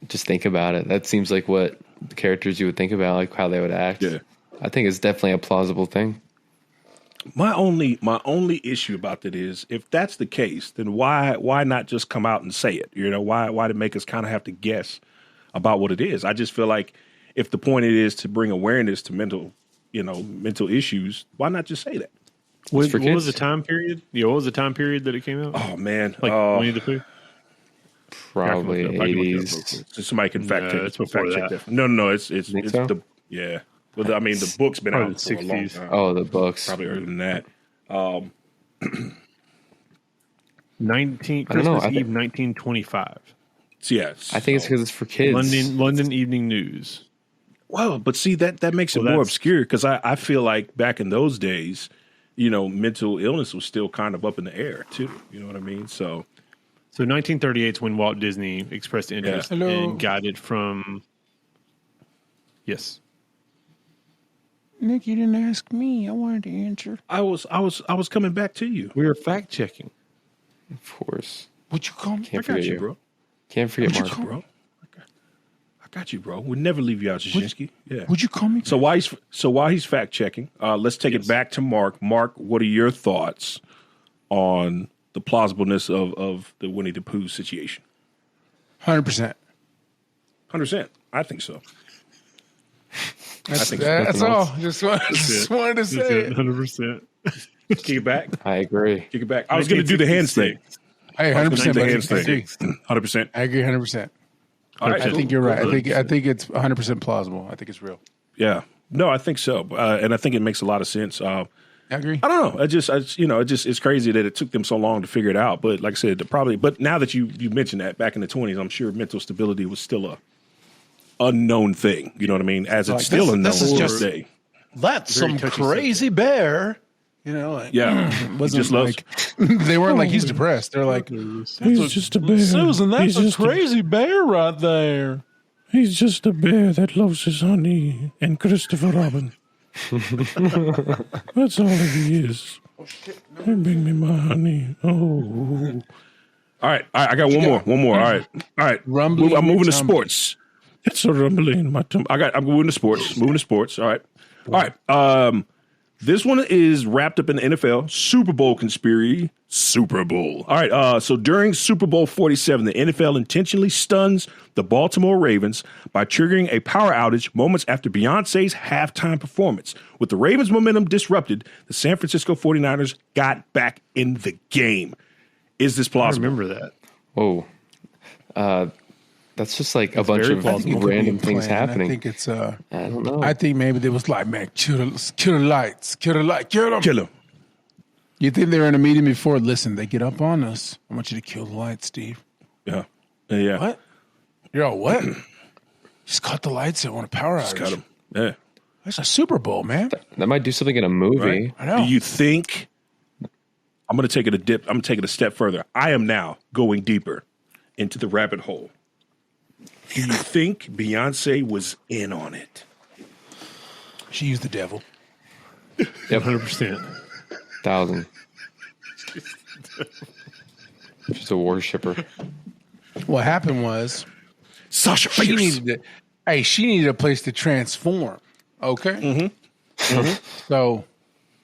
S4: just think about it. That seems like what the characters you would think about, like how they would act. Yeah. I think it's definitely a plausible thing.
S3: My only issue about that is if that's the case, then why not just come out and say it? Why to make us kind of have to guess about what it is? I just feel like if the point it is to bring awareness to mental issues, why not just say that?
S2: What was the time period? Yeah, what was the time period that it came out?
S3: Oh man,
S2: like Winnie the Pooh.
S4: Probably 80s.
S3: Somebody can fact check.
S2: It's before that.
S3: No, it's so?
S2: the
S3: Well, I mean, the book's been out for
S2: 60s.
S3: a long time.
S4: Oh, the books.
S3: Probably earlier than that.
S2: Christmas Eve, 1925.
S3: Yes,
S4: I think it's because it's for kids.
S2: London Evening News.
S3: Well, but see that makes it more obscure because I feel like back in those days, mental illness was still kind of up in the air too. You know what I mean? So
S2: 1938 is when Walt Disney expressed interest and got it from. Yes.
S1: Nick, you didn't ask me. I wanted to answer.
S3: I was coming back to you.
S2: We were fact checking.
S4: Of course.
S1: Would you call me?
S3: I got you, bro.
S4: Can't forget Mark,
S3: bro. I got you, bro. We'll never leave you out, Jasinski. Yeah.
S1: Would you call me?
S3: So while he's fact checking, let's take it back to Mark. Mark, what are your thoughts on the plausibleness of the Winnie the Pooh situation?
S1: 100%.
S3: 100%. I think so.
S1: That's all. Just wanted to say it.
S2: 100%.
S3: Kick it back.
S4: I agree.
S3: Kick it back. I was going to do the hands thing.
S1: Hey, 100%.
S3: The hands thing. 100%.
S1: I agree 100%.
S3: All right,
S1: I think you're right. I think it's 100% plausible. I think it's real.
S3: Yeah. No, I think so. And I think it makes a lot of sense. I
S1: agree.
S3: I don't know. It's crazy that it took them so long to figure it out. But like I said, but now that you mentioned that back in the 20s, I'm sure mental stability was still a unknown thing. You know what I mean? As it's still unknown today.
S5: That's some crazy bear.
S1: It wasn't
S3: just
S1: like they weren't like he's depressed. They're like
S5: he's just a bear. Susan, that's a crazy bear right there.
S3: He's just a bear that loves his honey and Christopher Robin. That's all he is. Bring me my honey. Oh. All right. I got one more. All right. I'm moving to sports. It's a rumbling in my tummy. I'm moving to sports. All right. This one is wrapped up in the NFL Super Bowl conspiracy. Super Bowl. All right. So during Super Bowl 47, the NFL intentionally stuns the Baltimore Ravens by triggering a power outage moments after Beyonce's halftime performance. With the Ravens' momentum disrupted, the San Francisco 49ers got back in the game. Is this plausible?
S2: I remember that.
S4: Oh, that's just like a bunch of random things happening.
S1: I think it's
S4: I don't know.
S1: I think maybe they was like, man, kill the lights, kill them. You think they were in a meeting before? Listen, they get up on us. I want you to kill the lights, Steve.
S3: Yeah.
S1: What? You're all what? Just cut the lights out on a power outage.
S3: Just cut them. Yeah.
S1: That's a Super Bowl, man.
S4: That might do something in a movie.
S3: Right?
S1: I know.
S3: Do you think? I'm going to take it I'm going to take it a step further. I am now going deeper into the rabbit hole. Do you think Beyonce was in on it?
S1: She used the devil.
S2: Yep, 100%.
S4: 1,000. She's a worshiper.
S1: What happened was
S3: Sasha
S1: she
S3: Fierce.
S1: needed a place to transform. Okay.
S3: Mm-hmm.
S1: So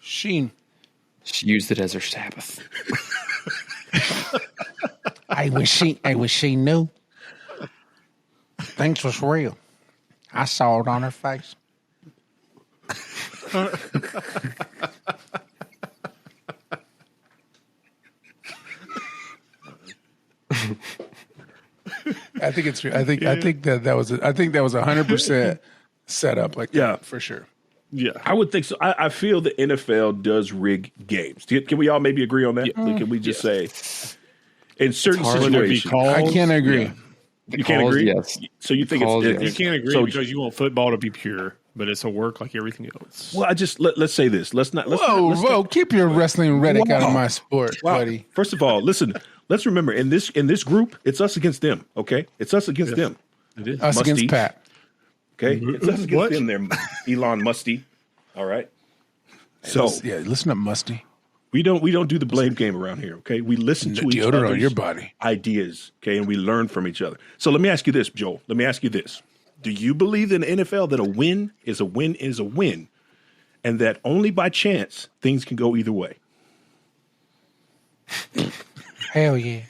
S1: she
S4: used it as her Sabbath.
S5: I wish she knew.
S1: things was real. I saw it on her face. I think it's true. I think that was 100% set up like that for sure.
S2: Yeah,
S3: I would think so. I feel the NFL does rig games. Can we all maybe agree on that?
S2: Yeah.
S3: Can we just say in certain situations?
S1: I can't agree.
S3: Yeah. You can't agree?
S4: Yes.
S3: So you think
S2: you can't agree because you want football to be pure, but it's a work like everything else.
S3: Well, let's say this.
S1: Whoa! Keep your wrestling rhetoric out of my sport, buddy.
S3: First of all, listen. Let's remember in this group, it's us against them. Okay, it's us against them.
S2: It is
S1: us
S3: Musty.
S1: against Pat.
S3: Okay, it's us against them. There, Elon Musty. All right. So
S1: listen up, Musty.
S3: We don't do the blame game around here. Okay, we listen to each other's
S1: on your body
S3: ideas. Okay, and we learn from each other. So let me ask you this, Joel. Let me ask you this: do you believe in the NFL that a win is a win is a win, and that only by chance things can go either way?
S1: Hell yeah.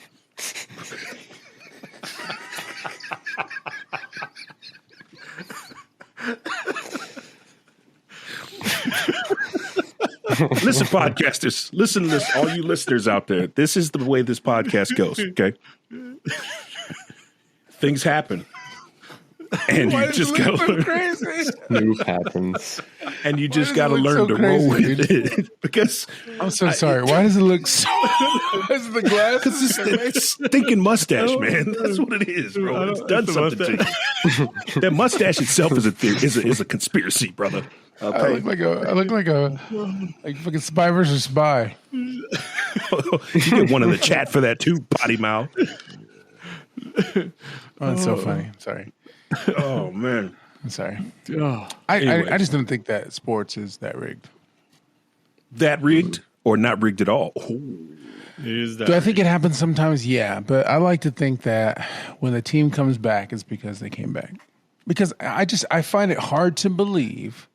S3: Listen, podcasters, listen to this, all you listeners out there. This is the way this podcast goes, okay? Things happen. And you just got to learn.
S4: Move happens.
S3: And you just got to learn to roll with it. Because
S1: I'm so sorry. Why does it look so? Is the glasses?
S3: Because it's stinking mustache, man. That's what it is, bro. It's done something to you. That mustache itself is a theory, is a conspiracy, brother. Okay.
S1: I look like fucking spy versus spy.
S3: You get one in the chat for that too, potty mouth.
S1: Oh, that's so funny. Sorry.
S3: Oh man,
S1: I'm sorry.
S2: Oh,
S1: I just don't think that sports is that rigged.
S3: That rigged or not rigged at all?
S1: Do I think it happens sometimes? Yeah, but I like to think that when the team comes back, it's because they came back. Because I find it hard to believe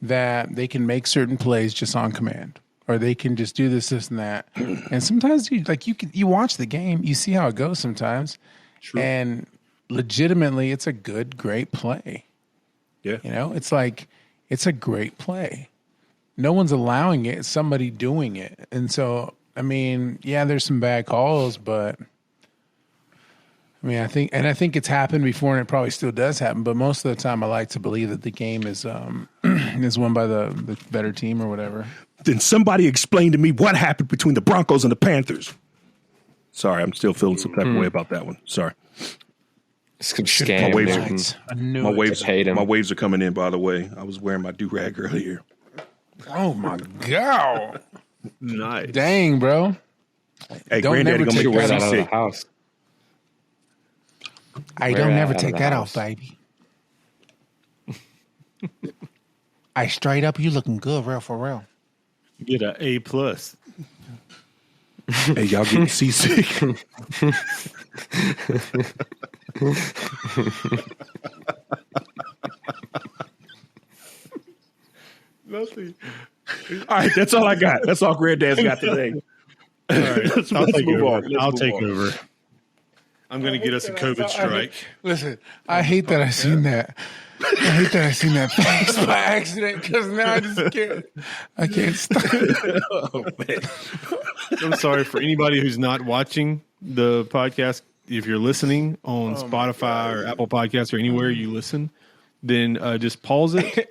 S1: that they can make certain plays just on command, or they can just do this, and that. And sometimes you watch the game, you see how it goes sometimes, and legitimately, it's a great play.
S3: Yeah,
S1: it's like it's a great play. No one's allowing it; it's somebody doing it, and so. I mean, yeah, there's some bad calls, but I mean, I think it's happened before, and it probably still does happen. But most of the time, I like to believe that the game is won by the better team or whatever.
S3: Then somebody explain to me what happened between the Broncos and the Panthers. Sorry, I'm still feeling some type of way about that one. Sorry.
S4: Scam.
S3: My waves are coming in. By the way, I was wearing my do-rag earlier.
S1: Oh my god.
S2: Nice.
S1: Dang, bro.
S3: Hey, Granddaddy gonna make
S4: wear that
S3: me
S4: out of the
S3: sick.
S4: house.
S1: I don't never take that off, baby. I straight up, you looking good, real for real.
S2: Get an A+.
S3: Hey, y'all getting seasick?
S2: Nothing.
S3: All right, that's all I got. That's all Granddad's got today.
S2: All right,
S3: let's
S2: I'll take
S3: move
S2: over.
S3: on.
S2: I'll take over. I'm going to get us a COVID strike.
S1: Listen, I hate that I seen that. I hate that I seen that face by accident because now I can't stop.
S3: Oh man,
S2: I'm sorry for anybody who's not watching the podcast. If you're listening on Spotify or Apple Podcasts or anywhere you listen, then just pause it.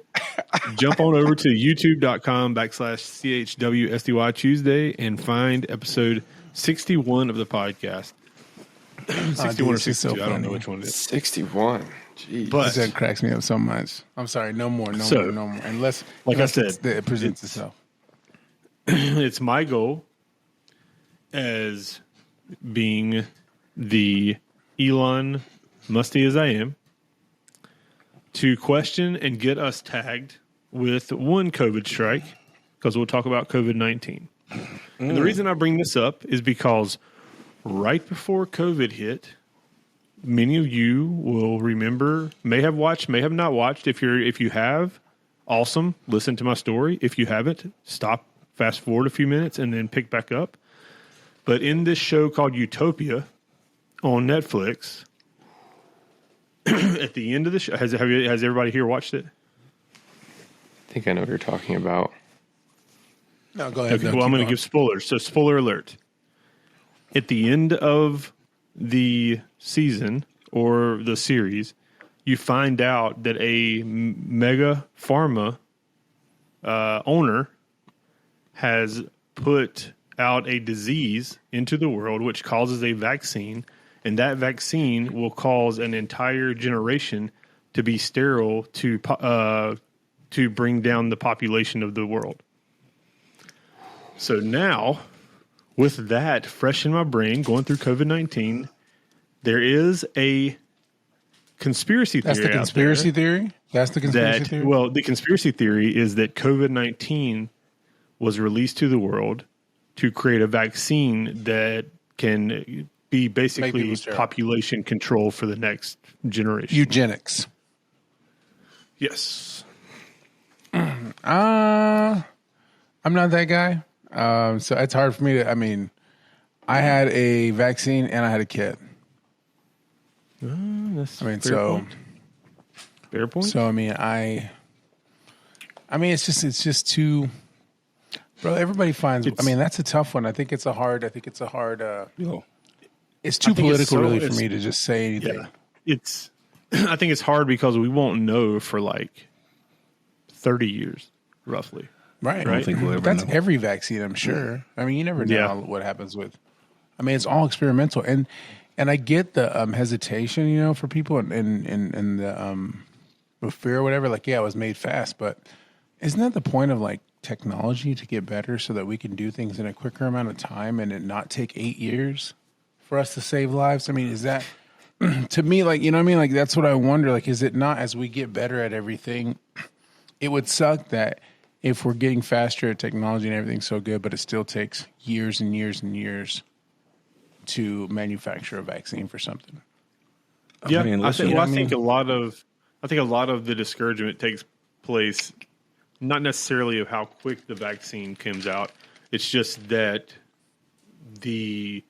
S2: Jump on over to youtube.com/CHWSDY Tuesday and find episode 61 of the podcast. 61 or 62. So I don't know which one it is.
S4: 61. Jeez.
S2: But
S1: that cracks me up so much. I'm sorry. No more. Unless,
S2: I said,
S1: it presents itself.
S2: It's my goal as being the Elon Musty as I am to question and get us tagged with one COVID strike, because we'll talk about COVID-19. And the reason I bring this up is because right before COVID hit, many of you will remember, may have watched, may have not watched. If you have, awesome, listen to my story. If you haven't, stop, fast forward a few minutes, and then pick back up. But in this show called Utopia on Netflix, at the end of the show, has everybody here watched it?
S4: I think I know what you're talking about.
S1: No, go ahead.
S2: Okay, well, I'm going to give spoilers. So, spoiler alert. At the end of the season or the series, you find out that a mega pharma owner has put out a disease into the world which causes a vaccine, and that vaccine will cause an entire generation to be sterile to bring down the population of the world. So now, with that fresh in my brain, going through COVID-19, there is a conspiracy theory.
S1: That's the conspiracy theory? That's the conspiracy theory?
S2: Well, the conspiracy theory is that COVID-19 was released to the world to create a vaccine that can be basically population control for the next generation.
S1: Eugenics.
S2: Yes.
S1: I'm not that guy. So it's hard for me to, I had a vaccine and I had a kid.
S2: That's
S1: fair
S2: point. Fair point.
S1: So, it's just too, bro, everybody finds, that's a tough one. I think it's a hard, it's too political really for me to just say anything.
S2: Yeah. I think it's hard because we won't know for like 30 years, roughly.
S1: Right.
S3: I don't think we'll ever
S1: That's
S3: know.
S1: every vaccine, I'm sure. You never know what happens with. It's all experimental, and I get the hesitation, for people, and the fear or whatever. Like, it was made fast, but isn't that the point of like technology to get better so that we can do things in a quicker amount of time and it not take 8 years for us to save lives? Is that to me like Like that's what I wonder. Like, is it not as we get better at everything? It would suck that if we're getting faster at technology and everything's so good, but it still takes years and years and years to manufacture a vaccine for something.
S2: Yeah, I think a lot of the discouragement takes place not necessarily of how quick the vaccine comes out. It's just that the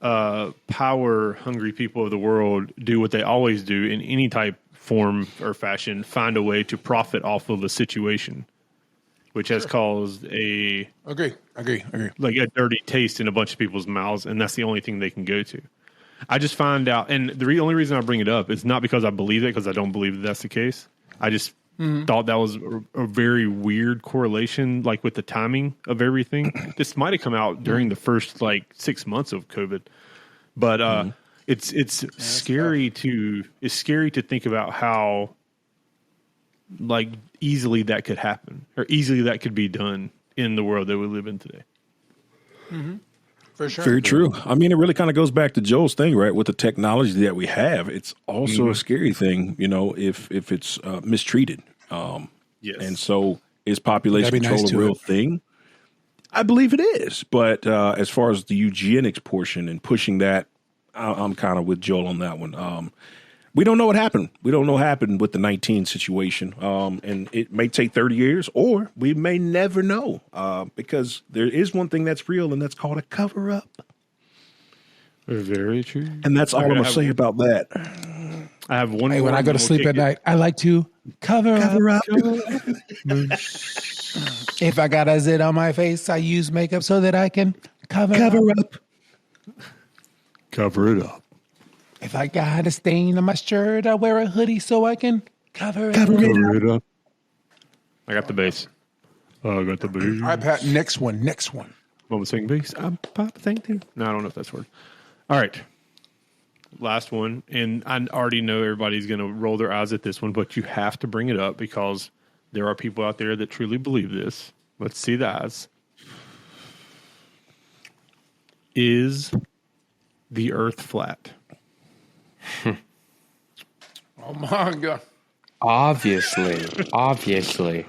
S2: power-hungry people of the world do what they always do in any type, form, or fashion, find a way to profit off of a situation, which has caused a like a dirty taste in a bunch of people's mouths, and that's the only thing they can go to. I just find out, and the only reason I bring it up is not because I believe it, because I don't believe that that's the case. I just thought that was a very weird correlation, like with the timing of everything. This might have come out during the first 6 months of COVID, but it's scary to think about how easily that could happen, or easily that could be done in the world that we live in today.
S1: Mm-hmm. For sure.
S3: Very true. It really kind of goes back to Joel's thing, right? With the technology that we have, it's also a scary thing, if it's mistreated.
S2: Yes.
S3: And so is population control a real thing? I believe it is. But as far as the eugenics portion and pushing that, I'm kind of with Joel on that one. We don't know what happened. We don't know what happened with the 19 situation. And it may take 30 years, or we may never know, because there is one thing that's real, and that's called a cover-up.
S2: Very true.
S3: And that's all I'm going to say about that.
S2: I have one.
S1: Hey, when I go to sleep at night, I like to cover up. If I got a zit on my face, I use makeup so that I can cover up.
S2: Cover it up.
S1: If I got a stain on my shirt, I wear a hoodie so I can cover it up.
S2: I got the bass. I got the bass.
S1: All right, Pat, next one.
S2: What was saying bass? I'm pop thinking. No, I don't know if that's word. All right. Last one. And I already know everybody's going to roll their eyes at this one, but you have to bring it up because there are people out there that truly believe this. Let's see the eyes. Is the earth flat?
S1: Oh my God.
S4: Obviously.
S2: I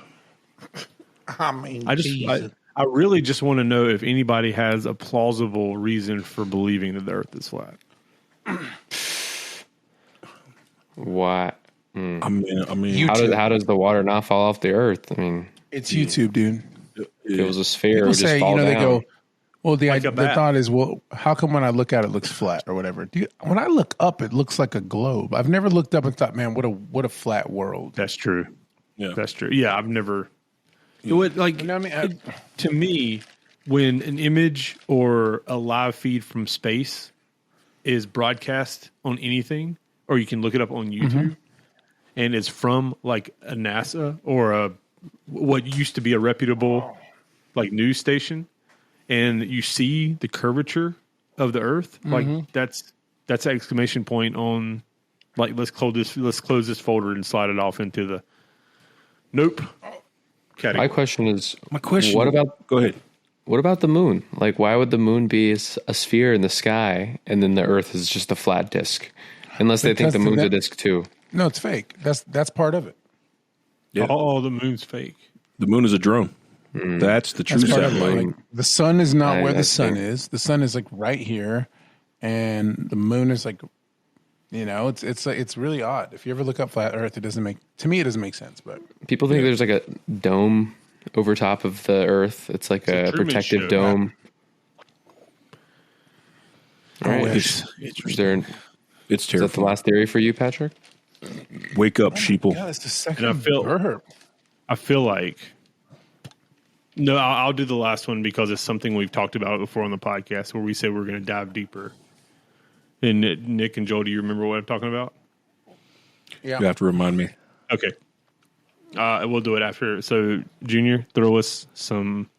S2: really just want to know if anybody has a plausible reason for believing that the earth is flat.
S4: What?
S2: YouTube.
S4: How does the water not fall off the earth?
S1: It's YouTube, dude.
S4: It was a sphere.
S1: People
S4: It just
S1: say,
S4: fall down.
S1: they go, Well, the thought is, well, how come when I look at it, it looks flat or whatever? When I look up, it looks like a globe. I've never looked up and thought, man, what a flat world.
S2: That's true. Yeah, that's true. Yeah, I've never. To me, when an image or a live feed from space is broadcast on anything, or you can look it up on YouTube, and it's from like a NASA or what used to be a reputable like news station, and you see the curvature of the Earth, like that's an exclamation point on like let's close this folder and slide it off into the nope category.
S4: My question is,
S3: what about? Go ahead.
S4: What about the moon? Like, why would the moon be a sphere in the sky and then the Earth is just a flat disk? Unless they think the moon's a disk too.
S1: No, it's fake. That's part of it.
S2: Yeah. Oh, the moon's fake.
S3: The moon is a drone. That's the true satellite.
S1: Like, the sun is not where the sun is. The sun is like right here, and the moon is like, it's really odd. If you ever look up flat Earth, it doesn't make sense. But
S4: people think there's like a dome over top of the Earth. It's like a protective dome. All right.
S3: It's
S4: terrifying. Is that the last theory for you, Patrick?
S3: Wake up, sheeple.
S1: God, it's the second
S2: and I feel like no, I'll do the last one because it's something we've talked about before on the podcast where we said we're going to dive deeper. And Nick and Joel, do you remember what I'm talking about?
S3: Yeah. You have to remind me.
S2: Okay. We'll do it after. So, Junior, throw us some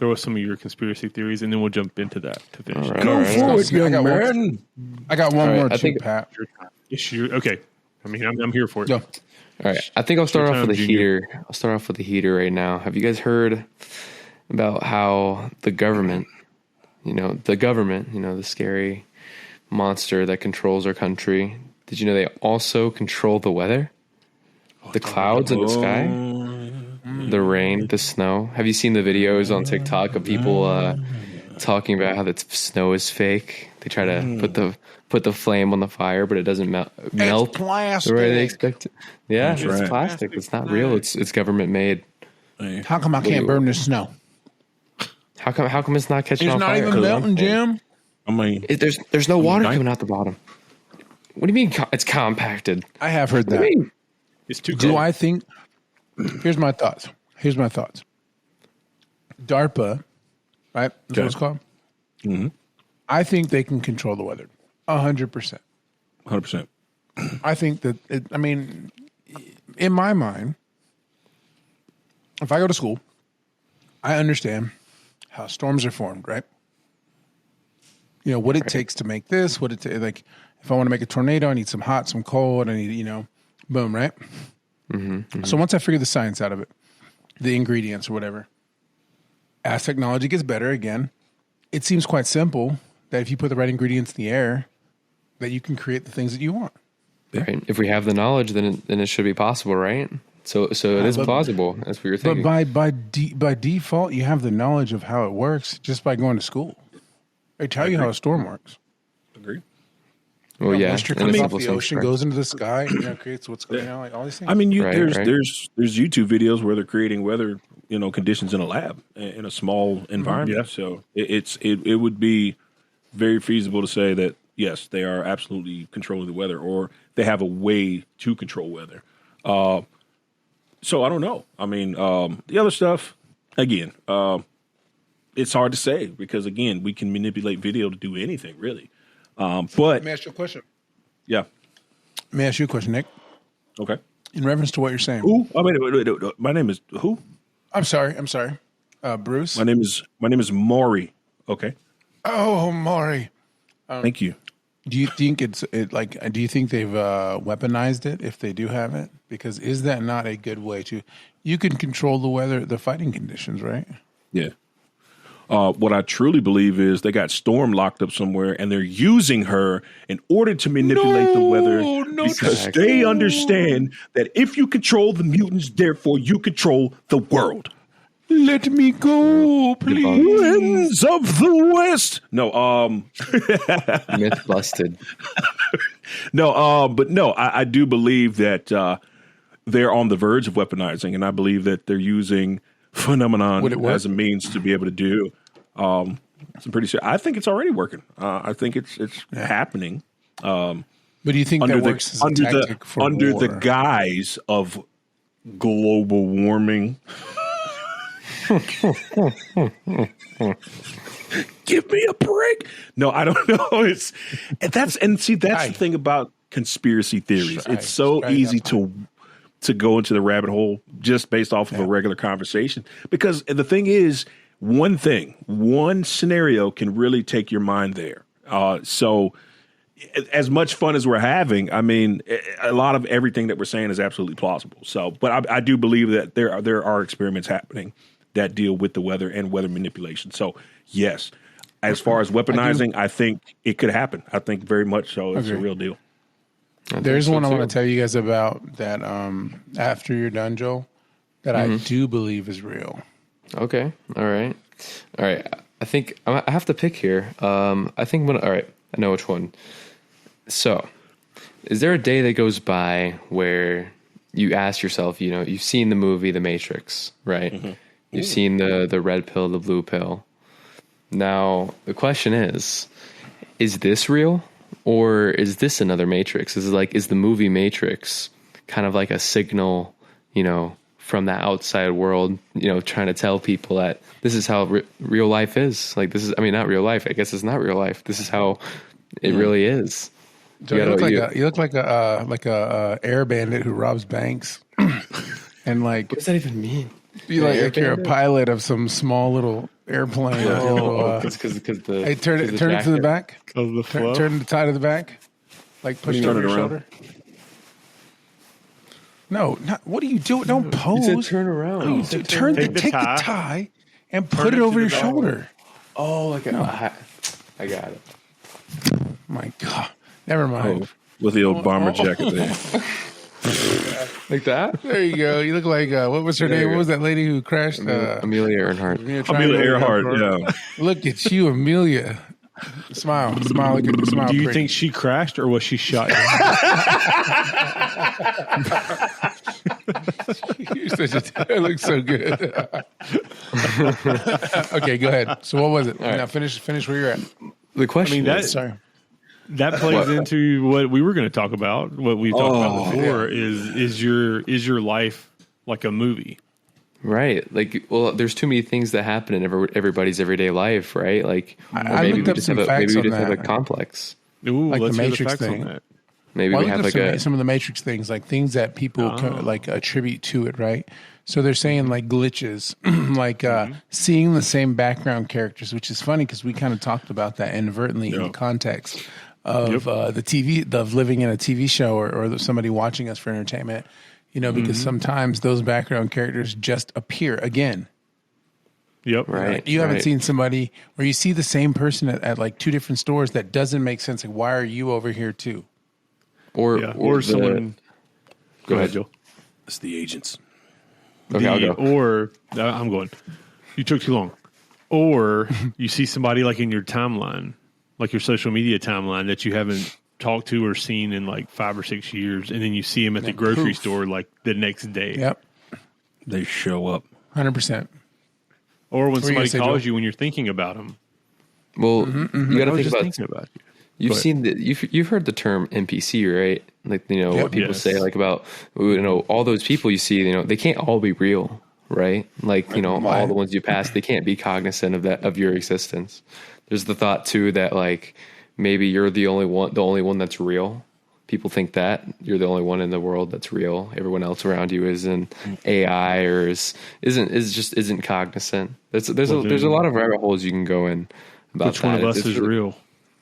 S2: of your conspiracy theories, and then we'll jump into that to finish.
S3: Go forward, young man.
S1: I got one more too, Pat.
S2: Okay. I mean, I'm here for it.
S1: Yeah.
S4: All right. I think I'll start off with the heater. I'll start off with the heater right now. Have you guys heard about how the government, the scary monster that controls our country, did you know they also control the weather? The clouds in the sky? The rain, the snow. Have you seen the videos on TikTok of people talking about how the snow is fake? They try to put the flame on the fire, but it doesn't melt
S1: plastic.
S4: the way they expect it. Yeah, it's plastic. It's not real. It's government made.
S1: How come I can't burn the snow?
S4: How come it's not catching on fire?
S1: It's not even melting, Jim.
S3: I mean,
S4: there's no water coming out the bottom. What do you mean it's compacted?
S1: I have heard that.
S2: It's too cold.
S1: Do I think? Here's my thoughts. DARPA, right? That's what it's called.
S3: Mm-hmm.
S1: I think they can control the weather. 100%.
S3: 100%.
S1: I think that. In my mind, if I go to school, I understand how storms are formed, right? What it takes to make this. Like, if I want to make a tornado, I need some hot, some cold. I need, boom, right? Mm-hmm. So once I figure the science out of it, the ingredients or whatever, as technology gets better again, it seems quite simple that if you put the right ingredients in the air, that you can create the things that you want.
S4: Right. If we have the knowledge, then it should be possible, right? So it is plausible. That's what you're thinking.
S1: But by default, you have the knowledge of how it works just by going to school. They tell you how a storm works.
S3: Agree.
S4: Well, yeah.
S1: Moisture comes off the ocean, goes into the sky, creates what's going on, like all these things.
S3: I mean, there's YouTube videos where they're creating weather, conditions in a lab in a small environment. Yeah. So it would be very feasible to say that yes, they are absolutely controlling the weather, or they have a way to control weather. So I don't know. I mean, the other stuff again, it's hard to say because again, we can manipulate video to do anything really. But
S1: let me ask you a question.
S3: Yeah.
S1: Let me ask you a question, Nick.
S3: Okay.
S1: In reference to what you're saying.
S3: Who? I mean, wait, my name is who?
S1: I'm sorry. Bruce.
S3: My name is Maury. Okay.
S1: Oh, Maury.
S3: Thank you.
S1: Do you think do you think they've weaponized it if they do have it? Because is that not a good way you can control the weather, the fighting conditions, right?
S3: Yeah. What I truly believe is they got Storm locked up somewhere and they're using her in order to manipulate the weather because they understand that if you control the mutants, therefore you control the world.
S1: Let me go, please.
S3: Winds of the West. No,
S4: myth busted.
S3: No, I do believe that they're on the verge of weaponizing, and I believe that they're using phenomenon as a means to be able to do. Some pretty serious. I think it's already working. I think it's happening.
S1: But do you think that works as a tactic for
S3: under
S1: war?
S3: the guise of global warming? Give me a break. No, I don't know. That's the thing about conspiracy theories. It's so easy to go into the rabbit hole just based off of a regular conversation. Because the thing is, one scenario can really take your mind there. So as much fun as we're having, I mean, a lot of everything that we're saying is absolutely plausible. So, but I do believe that there are experiments happening that deal with the weather and weather manipulation. So, yes, as far as weaponizing, I think it could happen. I think very much so. It's a real deal.
S1: There's one I want to tell you guys about that after you're done, Joel, that I do believe is real.
S4: Okay. All right. I think I have to pick here. I think all right. I know which one. So, is there a day that goes by where you ask yourself, you've seen the movie The Matrix, right? Mm-hmm. You've seen the red pill, the blue pill. Now, the question is this real? Or is this another Matrix? Is the movie Matrix kind of like a signal, from the outside world, trying to tell people that this is how real life is? Like, this is, not real life. I guess it's not real life. This is how it really is.
S1: You look like a air bandit who robs banks. And
S4: what does that even mean?
S1: You're a pilot of some small little airplane.
S4: Because the
S1: hey, turn it to the back.
S2: Because the flow.
S1: Turn the tie to the back. Like push it over your shoulder. No, what are you doing? Don't pose.
S4: You said turn around.
S1: Take the tie and put it over your shoulder.
S4: Oh, I got it.
S1: My God. Never mind.
S3: With the old bomber jacket there.
S4: Like that?
S1: There you go. You look like, what was her name? What was that lady who crashed?
S4: Amelia Earhart.
S3: Amelia Earhart, yeah.
S1: Look at you, Amelia. Smile.
S2: Do you think she crashed or was she shot?
S1: It looks so good. Okay, go ahead. So what was it? Right. Now finish where you're at.
S4: The question
S2: that plays into what we were going to talk about. What we talked about before is your life like a movie?
S4: Right. Like, well, there's too many things that happen in everybody's everyday life, right? Like,
S1: maybe we just have
S4: a complex.
S2: Ooh,
S1: like
S2: let's
S1: the
S2: hear
S1: Matrix
S2: the facts
S1: thing.
S2: on that.
S4: Maybe we have
S1: some of the Matrix things, like things that people attribute to it, right? So they're saying like glitches, like seeing the same background characters, which is funny because we kind of talked about that inadvertently in the context of the TV, of living in a TV show or somebody watching us for entertainment. Because sometimes those background characters just appear again.
S2: Yep.
S4: Right.
S1: You haven't seen somebody where you see the same person at like two different stores. That doesn't make sense. Like, why are you over here too?
S2: Or someone. Go ahead, Joe.
S3: It's the agents.
S4: Okay, I'll go.
S2: Or I'm going. You took too long. Or you see somebody like in your timeline, like your social media timeline that you haven't talked to or seen in like 5 or 6 years, and then you see them at the grocery store like the next day.
S1: Yep.
S3: They show up.
S1: 100%.
S2: Or when somebody calls you when you're thinking about them.
S4: Well, you got to think
S2: about you.
S4: You've heard the term NPC, right? Like, what people say, like about, all those people you see, they can't all be real, right? Like, all the ones you pass, they can't be cognizant of your existence. There's the thought too that like maybe you're the only one that's real. People think that you're the only one in the world that's real. Everyone else around you is an AI or isn't cognizant. There's a lot of rabbit holes you can go in about
S2: which one of us is real.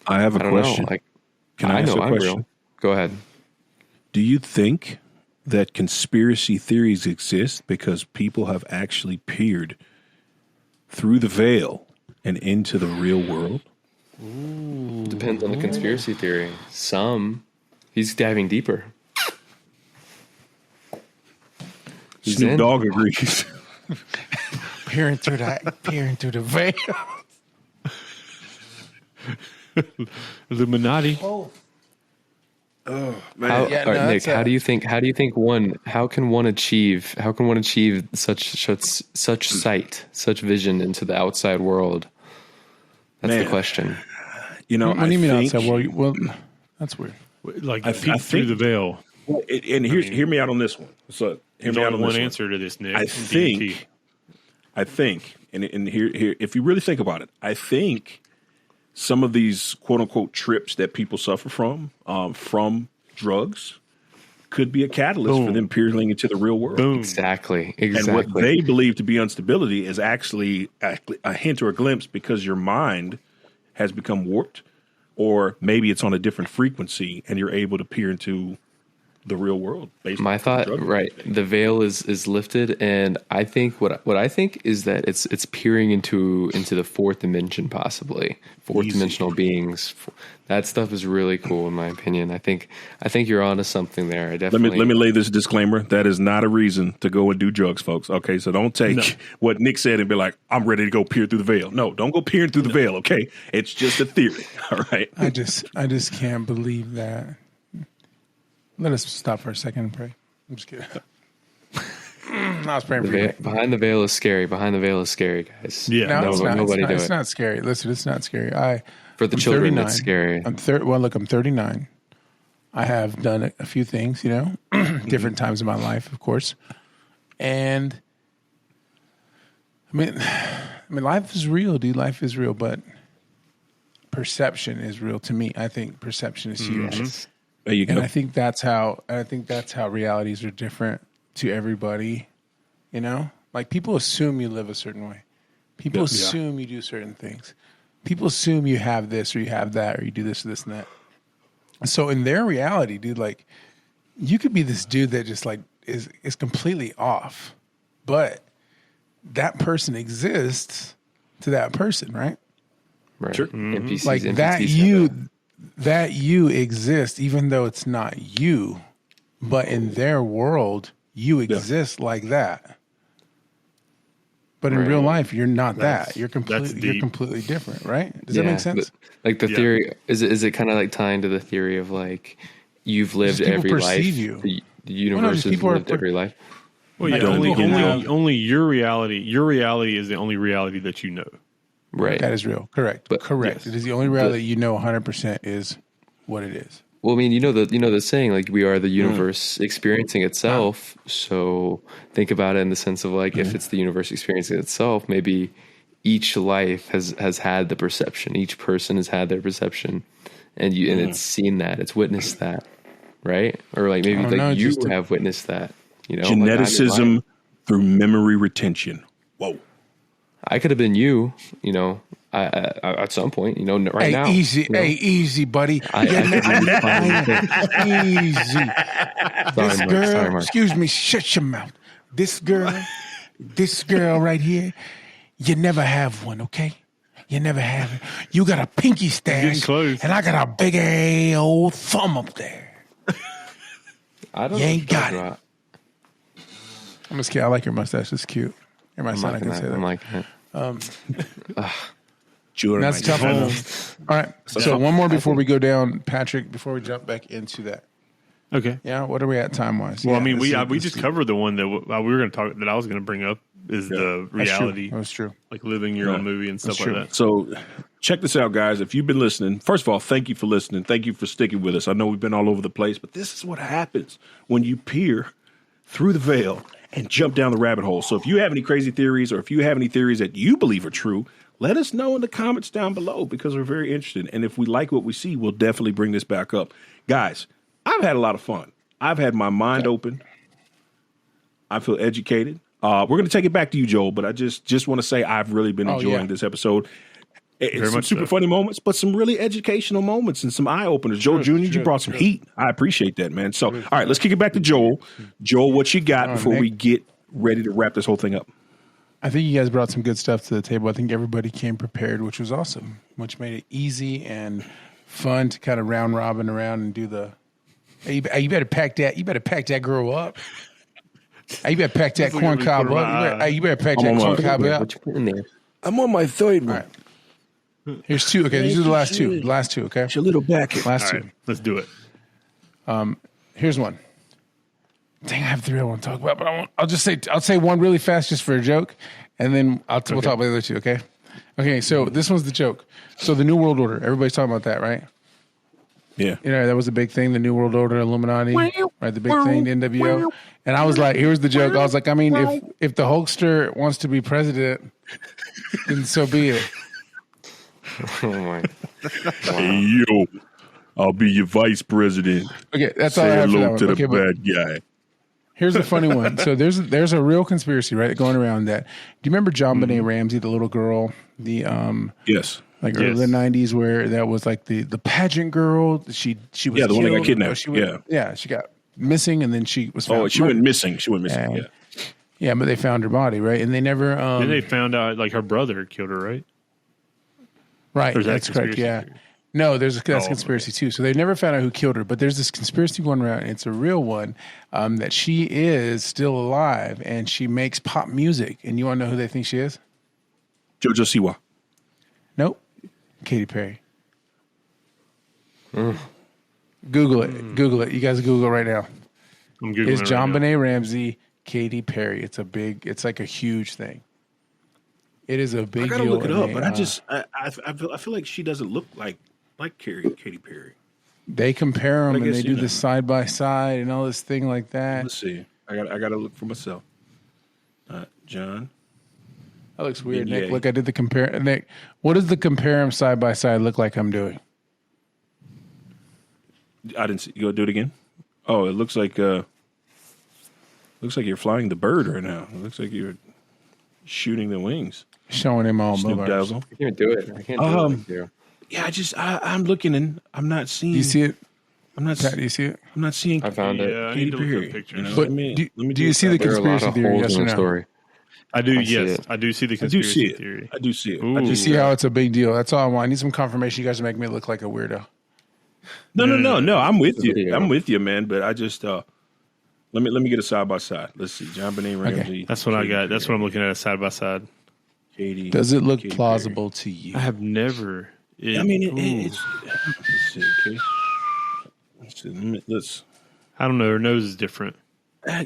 S3: I have a question.
S4: Can I know I'm real? Go ahead.
S3: Do you think that conspiracy theories exist because people have actually peered through the veil and into the real world?
S4: Ooh. Depends on the conspiracy theory. He's diving deeper.
S3: Snoop Dogg agrees.
S1: Peering through the veil.
S2: Illuminati.
S3: Oh man!
S4: Nick, how do you think how can one achieve such sight, such vision into the outside world That's the question.
S3: You know,
S1: what do you mean outside? Well, that's weird.
S2: Like I peek through the veil.
S3: Well, and hear me out on this one. So hear me out on
S2: one
S3: this
S2: answer to this, Nick.
S3: I think, and here, if you really think about it, I think some of these quote unquote trips that people suffer from drugs could be a catalyst for them peering into the real world.
S2: Boom.
S4: Exactly.
S3: And what they believe to be instability is actually a hint or a glimpse because your mind has become warped, or maybe it's on a different frequency and you're able to peer into the real world.
S4: My thought, right? The veil is lifted, and I think what I think is that it's peering into the fourth dimension, possibly dimensional beings. That stuff is really cool, in my opinion. I think you're onto something there. I definitely
S3: let me lay this disclaimer. That is not a reason to go and do drugs, folks. Okay, so don't take what Nick said and be like, "I'm ready to go peer through the veil." No, don't go peering through the veil. Okay, it's just a theory. All right.
S1: I just can't believe that. Let us stop for a second and pray. I'm just kidding. I was praying for you.
S4: Behind the veil is scary. Behind the veil is scary, guys.
S2: Yeah,
S1: no, it's not scary. Listen, it's not scary.
S4: For the children, 39. It's scary.
S1: I'm 39. I have done a few things, different times in my life, of course. And I mean, life is real, dude. Life is real, but perception is real to me. I think perception is huge.
S4: Yes.
S3: There you go.
S1: And I think that's how realities are different to everybody. Like people assume you live a certain way. People assume you do certain things. People assume you have this or you have that or you do this or this and that. So in their reality, dude, like you could be this dude that just like is completely off, but that person exists to that person, right?
S4: Right.
S3: Sure.
S4: NPCs,
S1: like
S4: NPCs
S1: that you exist, even though it's not you, but in their world, you exist like that. But in real life, you're not that. You're completely different, right? Does that make sense?
S4: Like the theory, is it kind of like tying to the theory of like you've lived every life?
S1: You.
S4: The universe has lived every life.
S2: Well, yeah, only your reality. Your reality is the only reality that you know.
S4: Right.
S1: That is real. Correct. Correct. Yes. It is the only reality you know 100% is what it is.
S4: Well, I mean, the saying, like, we are the universe experiencing itself. So think about it in the sense of like, if it's the universe experiencing itself, maybe each life has had the perception. Each person has had their perception, and it's seen that, it's witnessed that, right? Or like maybe like you have witnessed that.
S3: Geneticism like through memory retention. Whoa.
S4: I could have been you, at some point, right now.
S1: Easy, buddy. Easy. This girl, excuse me, shut your mouth. This girl right here, you never have one, okay? You never have it. You got a pinky stash, and I got a big old thumb up there.
S4: I don't.
S1: You ain't got it. I'm just kidding. I like your mustache. It's cute. You're my son. I can say that.
S4: I'm liking it.
S1: That's tough. All right. So one more before we go down, Patrick. Before we jump back into that.
S2: Okay.
S1: Yeah. What are we at time wise?
S2: Well, I mean, we just covered the one that we were going to talk that I was going to bring up is the reality.
S1: That's true.
S2: Like living your own movie and stuff like that.
S3: So check this out, guys. If you've been listening, first of all, thank you for listening. Thank you for sticking with us. I know we've been all over the place, but this is what happens when you peer through the veil and jump down the rabbit hole. So if you have any crazy theories or if you have any theories that you believe are true, let us know in the comments down below because we're very interested. And if we like what we see, we'll definitely bring this back up. Guys, I've had a lot of fun. I've had my mind open. I feel educated. We're going to take it back to you, Joel, but I just want to say I've really been enjoying this episode. It's some super funny moments, but some really educational moments and some eye openers. Joel Jr., you brought some heat. I appreciate that, man. So, all right, let's kick it back to Joel. Joel, what you got before we get ready to wrap this whole thing up?
S1: I think you guys brought some good stuff to the table. I think everybody came prepared, which was awesome, which made it easy and fun to kind of round robin around and do the. Hey, you better pack that. You better pack that girl up. Hey, you better pack that corn cob up. You better pack that corn cob up.
S4: What you put in there?
S3: I'm on my third one.
S1: All right. Here's two. Okay, these are the last two. The last two. Okay,
S3: it's a little back.
S1: Last two.
S2: Right, let's do it.
S1: Here's one. Dang, I have three I want to talk about, but I'll say one really fast just for a joke, and then we'll talk about the other two. Okay. Okay, so this one's the joke. So the New World Order, everybody's talking about that, right?
S3: Yeah.
S1: You know, that was a big thing, the New World Order, Illuminati, right? The big thing, the NWO. And I was like, here's the joke. I was like, I mean, if the Hulkster wants to be president, then so be it.
S4: Oh my!
S3: Hey, yo, I'll be your vice president.
S1: Okay, that's
S3: Say
S1: all I have for that
S3: hello
S1: one.
S3: to the
S1: Okay, but
S3: bad guy.
S1: here's a funny one. So there's a real conspiracy, right, going around that. Do you remember John Benet Ramsey, the little girl, the
S3: Yes.
S1: like early 90s, where that was like the pageant girl? She was
S3: the one that got
S1: killed,
S3: kidnapped.
S1: She got missing, and then she was found.
S3: Oh, she went missing.
S1: And, yeah, but they found her body, right? And they never.
S2: Then they found out like her brother killed her, right?
S1: Right,
S2: Or is that
S1: that's correct.
S2: conspiracy
S1: Yeah.
S2: theory?
S1: No, that's conspiracy too. So they've never found out who killed her, but there's this conspiracy going around. And it's a real one, that she is still alive and she makes pop music. And you want to know who they think she is?
S3: CHWSDY.
S1: Nope. Katy Perry. Google it. Google it. You guys Google it right now.
S2: I'm Googling
S1: Is
S2: it
S1: John
S2: right now.
S1: Benet Ramsey Katy Perry? It's like a huge thing. It is a big
S3: I gotta
S1: deal.
S3: look it
S1: and
S3: up,
S1: they,
S3: but I feel like she doesn't look like Katy Perry.
S1: they compare them
S3: I
S1: and
S3: guess,
S1: they do
S3: you know.
S1: this side by side and all this thing like that.
S3: Let's see. I gotta look for myself. John.
S1: That looks weird,
S3: Yeah.
S1: Nick. Look, I did the compare. Nick, what does the compare them side by side look like I'm doing?
S3: I didn't see. You go do it again. Oh, it looks like you're flying the bird right now. It looks like you're shooting the wings.
S1: Showing him all
S3: Snoop
S1: mobiles.
S3: Dazzle.
S4: I can't do it. I can't do it like you.
S3: Yeah, I'm looking and I'm not seeing.
S1: Do you see it?
S3: I'm not.
S1: Pat, do you see it?
S3: I'm not seeing.
S4: I found it.
S2: Yeah, I
S3: Katy
S2: need to look
S3: Perry.
S2: at pictures.
S3: You know?
S1: But
S3: Let me
S1: do you see the
S4: There are a lot
S1: conspiracy
S4: of
S1: theory?
S4: holes
S1: Yes
S4: in
S1: or
S4: the
S1: no?
S4: story.
S2: I do.
S4: I see
S2: Yes,
S4: it.
S2: I do see the
S3: I do
S2: conspiracy
S3: see it.
S2: theory.
S3: I do see it.
S2: Ooh.
S3: I do
S1: You
S3: see
S1: see
S3: it.
S1: how it's a big deal? That's all I want. I need some confirmation. You guys are making me look like a weirdo.
S3: No. I'm with you.
S4: video.
S3: I'm with you, man. But I just let me get a side by side. Let's see. John Benet Ramsey.
S2: That's what I got. That's what I'm looking at side by side.
S3: Katy.
S1: Does it look
S3: Katy
S1: plausible to you?
S2: I have never.
S3: Perry. I mean, it's. Let's see. Okay. Let's see. Let's.
S2: I don't know. Her nose is different.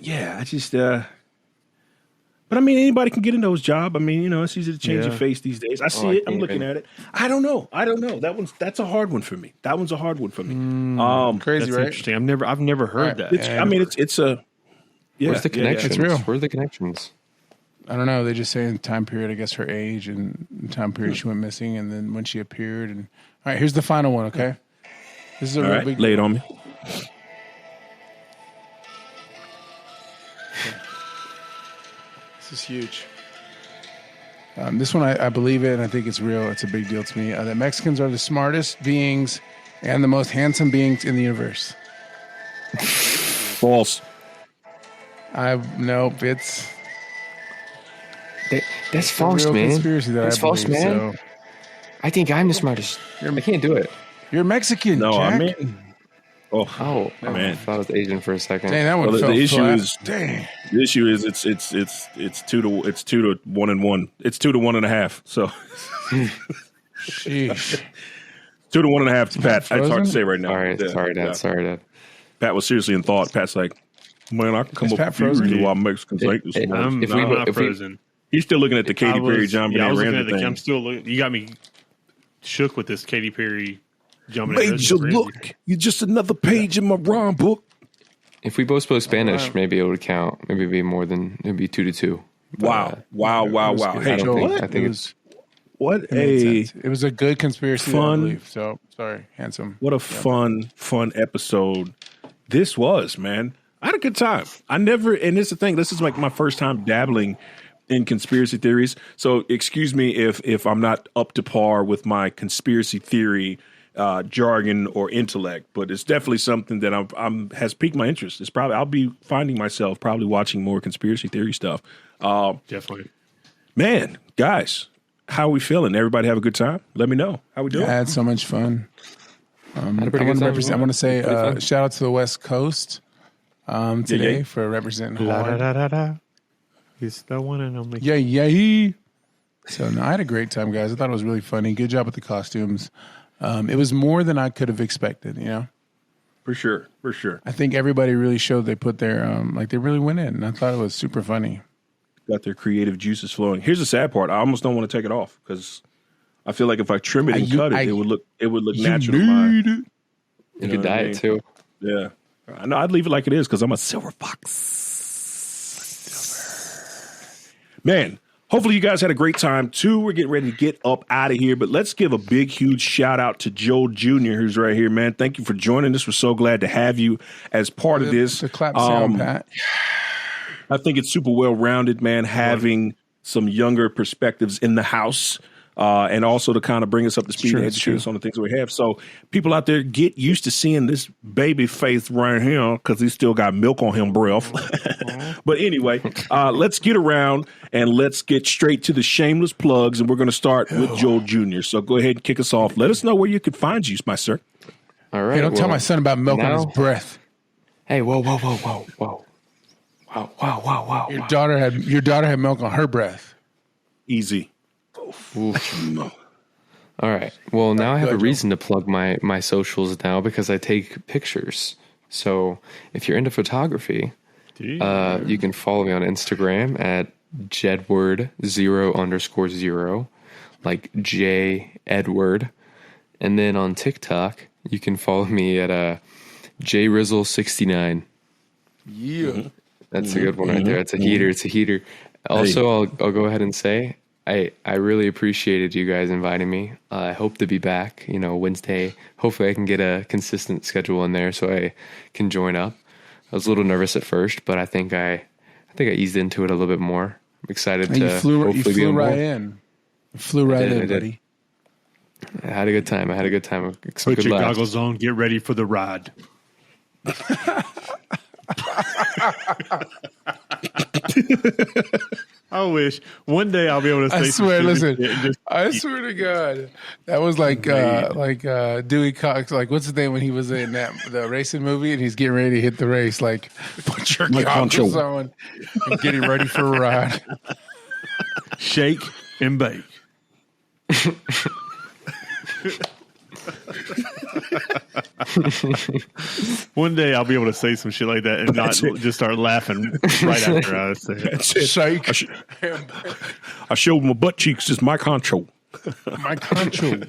S3: Yeah, I just. But I mean, anybody can get in those job. I mean, you know, it's easy to change your face these days. I see
S4: I
S3: it. I'm
S4: can't
S3: looking
S4: even.
S3: at it. I don't know. That's a hard one for me. That one's a hard one for me.
S1: Crazy,
S2: That's
S1: right?
S2: interesting. I've never heard that.
S3: It's a. Yeah,
S4: Where's the connections?
S1: It's real.
S4: Where are the connections?
S1: I don't know. They just say in time period, I guess her age and time period she went missing, and then when she appeared. And all right, here's the final one. Okay, this is a
S3: All
S1: real
S3: right,
S1: big.
S3: lay it on me.
S1: This is huge. This one, I believe it, and I think it's real. It's a big deal to me. The Mexicans are the smartest beings and the most handsome beings in the universe.
S3: False.
S1: Nope. It's
S4: That's
S1: a
S4: false,
S1: real
S4: man.
S1: conspiracy that
S4: That's
S1: I
S4: false,
S1: believe,
S4: man.
S1: so.
S4: I think I'm the smartest. I can't do it.
S1: You're Mexican,
S3: No,
S1: Jack.
S3: I mean.
S4: Oh,
S3: man.
S4: I thought I was Asian for a second.
S1: Dang, that one
S3: Well,
S1: fell
S3: the issue
S1: flat.
S3: is
S1: Dang.
S3: the issue is it's 2 to 1 and 1. It's 2 to 1.5. So
S1: Sheesh.
S3: 2 to 1.5 to Pat. It's hard
S1: frozen?
S3: to say right now.
S4: Sorry,
S3: Yeah,
S4: sorry, Dad.
S3: yeah.
S4: Sorry, Dad.
S3: Pat was seriously in thought. Pat's like, man, I can come
S1: Is
S3: up
S1: Pat
S3: with a few
S1: frozen?
S3: reasons why Mexicans like this.
S4: If
S2: I'm
S4: we-
S2: not
S4: if we-
S2: frozen.
S3: He's still looking at the Katy Perry, John
S2: I
S3: Benet
S2: was looking
S3: Ramsey
S2: at
S3: thing.
S2: I'm still looking. You got me shook with this Katy Perry jumping.
S3: Major look, you're just another page in my rhyme book.
S4: If we both spoke Spanish, maybe it would count. Maybe it'd be more than it'd be 2 to 2. But,
S3: Wow.
S1: good.
S3: Hey,
S4: I don't
S1: Joel,
S4: think.
S3: what?
S4: I think
S1: it
S4: it's.
S1: was
S3: What
S1: it made
S3: a
S1: sense. It was a good conspiracy, I
S3: fun-
S1: believe. So sorry, handsome.
S3: what a fun episode this was, man. I had a good time. And it's the thing, this is like my first time dabbling in conspiracy theories. So excuse me if I'm not up to par with my conspiracy theory jargon or intellect, but it's definitely something that has piqued my interest. It's probably I'll be finding myself probably watching more conspiracy theory stuff.
S2: Definitely.
S3: Man, guys, how are we feeling? Everybody have a good time? Let me know. How we doing?
S1: I had so much fun.
S4: Had a
S1: I
S4: pretty
S1: want
S4: good
S1: to
S4: time.
S1: say
S4: Pretty fun.
S1: shout out to the West Coast today
S3: yeah.
S1: for representing
S2: La,
S1: hard.
S2: da, da, da, da. He's the one and only.
S1: Yeah. So no, I had a great time, guys. I thought it was really funny. Good job with the costumes. It was more than I could have expected. You know,
S3: For sure.
S1: I think everybody really showed they put their like they really went in. And I thought it was super funny.
S3: got their creative juices flowing. Here's the sad part. I almost don't want to take it off because I feel like if I trim it and cut it, it would look natural to mine.
S4: You could dye it too.
S3: Yeah. I know I'd leave it like it is because I'm a silver fox. Man, hopefully you guys had a great time too. We're getting ready to get up out of here, but let's give a big, huge shout out to Joel Jr., who's right here, man. Thank you for joining us. We're so glad to have you as part of this.
S1: The clap sound, Pat.
S3: I think it's super well-rounded, man, having some younger perspectives in the house. And also to kind of bring us up to speed and educate us on the things we have. So people out there, get used to seeing this baby face right here because he's still got milk on him, breath. But anyway, let's get around and let's get straight to the shameless plugs. And we're going to start with Joel Jr. So go ahead and kick us off. Let us know where you can find you, my sir.
S4: All right.
S1: Hey, don't tell my son about milk on his breath.
S4: Hey, whoa. Wow.
S1: Your daughter had milk on her breath.
S3: Easy.
S4: All right. Well, now I have a reason to plug my socials now because I take pictures. So if you're into photography, you can follow me on Instagram at Jedward0_0, like J Edward. And then on TikTok, you can follow me at JRizzle69.
S1: Yeah.
S4: That's a good one right there. It's a heater. It's a heater. Also, I'll go ahead and say, I really appreciated you guys inviting me. I hope to be back, Wednesday. Hopefully I can get a consistent schedule in there so I can join up. I was a little nervous at first, but I think I eased into it a little bit more. I'm excited to hopefully be
S1: flew
S4: on
S1: right
S4: board.
S1: in. You flew right in, buddy.
S4: I had a good time.
S2: Put your goggles on. Get ready for the ride. I wish one day I'll be able to say.
S1: I swear to God, that was like Dewey Cox. Like, what's his name when he was in the racing movie and he's getting ready to hit the race? Like, put your goggles on and getting ready for a ride.
S2: Shake and bake. One day I'll be able to say some shit like that and not just start laughing right after I say it.
S1: Shake.
S3: I showed my butt cheeks as my concho.
S1: My concho.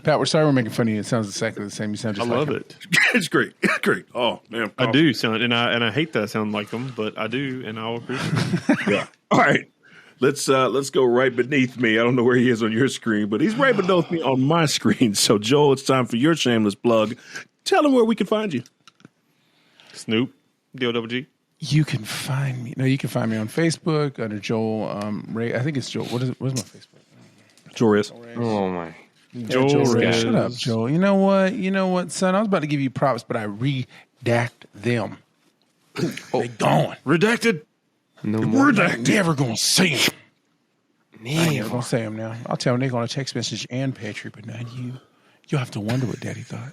S1: Pat, we're sorry we're making fun of you. It sounds exactly the same. You sound just
S2: I love it.
S3: It's great. It's great. Oh man,
S2: I do sound, and I hate that I sound like them, but I do, and I'll appreciate it.
S3: Yeah. All right. Let's go right beneath me. I don't know where he is on your screen, but he's right beneath me on my screen. So, Joel, it's time for your shameless plug. Tell him where we can find you.
S2: Snoop, DOWG.
S1: You can find me. No, you can find me on Facebook under Joel Ray. I think it's Joel. What's my Facebook?
S3: Joel Reyes.
S4: Oh my.
S1: Joel Reyes. Shut up, Joel. You know what, son? I was about to give you props, but I redact them. They gone.
S2: Redacted.
S4: No more.
S1: We're never going to see him. I ain't never going to say him now. I'll tell Nick on a text message and Patriot, but not you. You'll have to wonder what Daddy thought.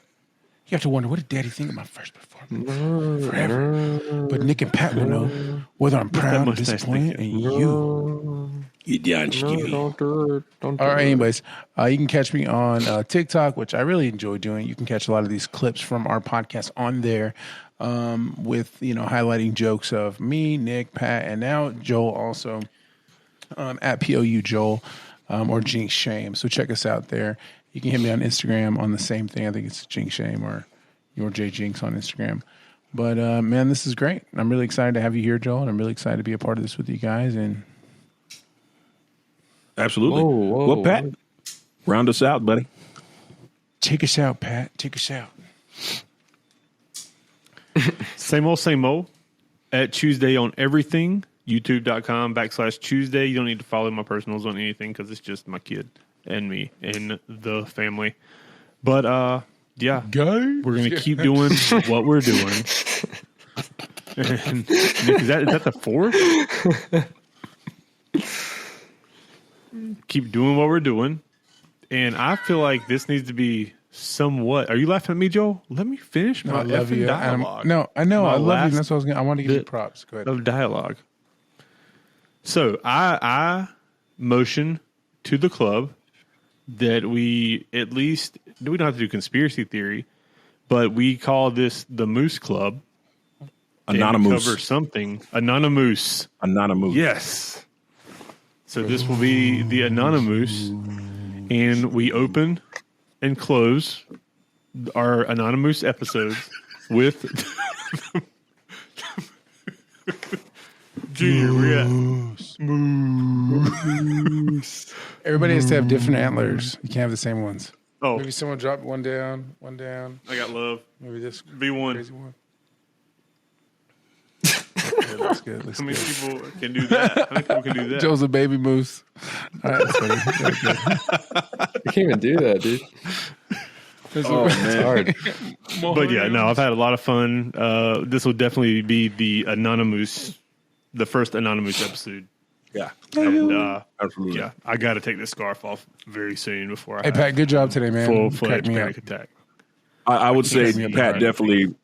S1: You have to wonder, what did Daddy think of my first performance? Forever. But Nick and Pat will know whether I'm proud or disappointed, and you.
S4: Don't do it.
S1: All right, anyways, you can catch me on TikTok, which I really enjoy doing. You can catch a lot of these clips from our podcast on there. With highlighting jokes of me, Nick, Pat, and now Joel also at POU Joel or Jinx Shame. So check us out there. You can hit me on Instagram on the same thing. I think it's Jinx Shame or your J Jinx on Instagram. But man, this is great. I'm really excited to have you here, Joel, and I'm really excited to be a part of this with you guys. And
S3: absolutely. Whoa. Well, Pat, round us out, buddy.
S1: Take us out, Pat. Take us out.
S2: Same old at CHWSDY on everything. YouTube.com/CHWSDY. You don't need to follow my personals on anything because it's just my kid and me and the family. But yeah, we're gonna keep doing what we're doing. And, Nick, is that the fourth? Keep doing what we're doing, and I feel like this needs to be. Somewhat. Are you laughing at me, Joel? Let me finish my effing dialogue.
S1: No, I know. I love you. That's what I want to give you props. Go ahead.
S2: Of dialogue. So I motion to the club that we at least, we don't have to do conspiracy theory, but we call this the Moose Club.
S3: Anony-Moose.
S2: Cover something. Anony-Moose.
S3: Anony-Moose.
S2: Yes. So this will be the Anony-Moose, and we open and close our Anony-Moose episodes with Junior. Where at?
S1: Moose. Everybody has to have different antlers. You can't have the same ones.
S2: Oh,
S1: Maybe someone drop one down, one down.
S2: I got love.
S1: Maybe this
S2: V1.
S1: crazy one. Yeah, that's good. That's
S2: How many
S1: good.
S2: people can do that? How many people can do that?
S1: Joe's a baby moose. All right, that's funny. That's good.
S4: You can't even do that, dude.
S3: Oh,
S4: It's
S3: man.
S4: hard.
S2: But yeah, no, I've had a lot of fun. This will definitely be the Anony-Moose, the first Anony-Moose episode.
S3: Yeah.
S2: And
S3: Absolutely.
S2: yeah, I got to take this scarf off very soon before I
S1: Hey, Pat, good job today, man.
S2: full
S1: Cracked
S2: fledged
S1: me up.
S2: panic attack.
S3: I would say
S1: me up
S3: Pat
S1: hard.
S3: definitely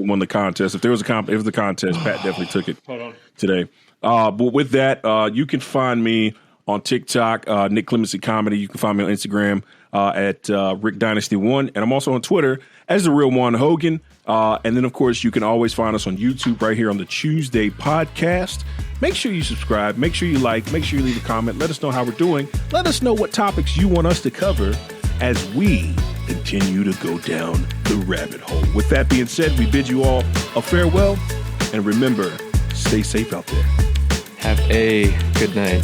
S3: won the contest. If there was a contest, Pat definitely took it today. But with that, you can find me on TikTok, Nick Clemency Comedy. You can find me on Instagram at Rick Dynasty 1. And I'm also on Twitter as The Real Juan Hogan. And then, of course, you can always find us on YouTube right here on the Tuesday podcast. Make sure you subscribe. Make sure you like. Make sure you leave a comment. Let us know how we're doing. Let us know what topics you want us to cover as we continue to go down the rabbit hole. With that being said, we bid you all a farewell. And remember, stay safe out there.
S4: Have a good night.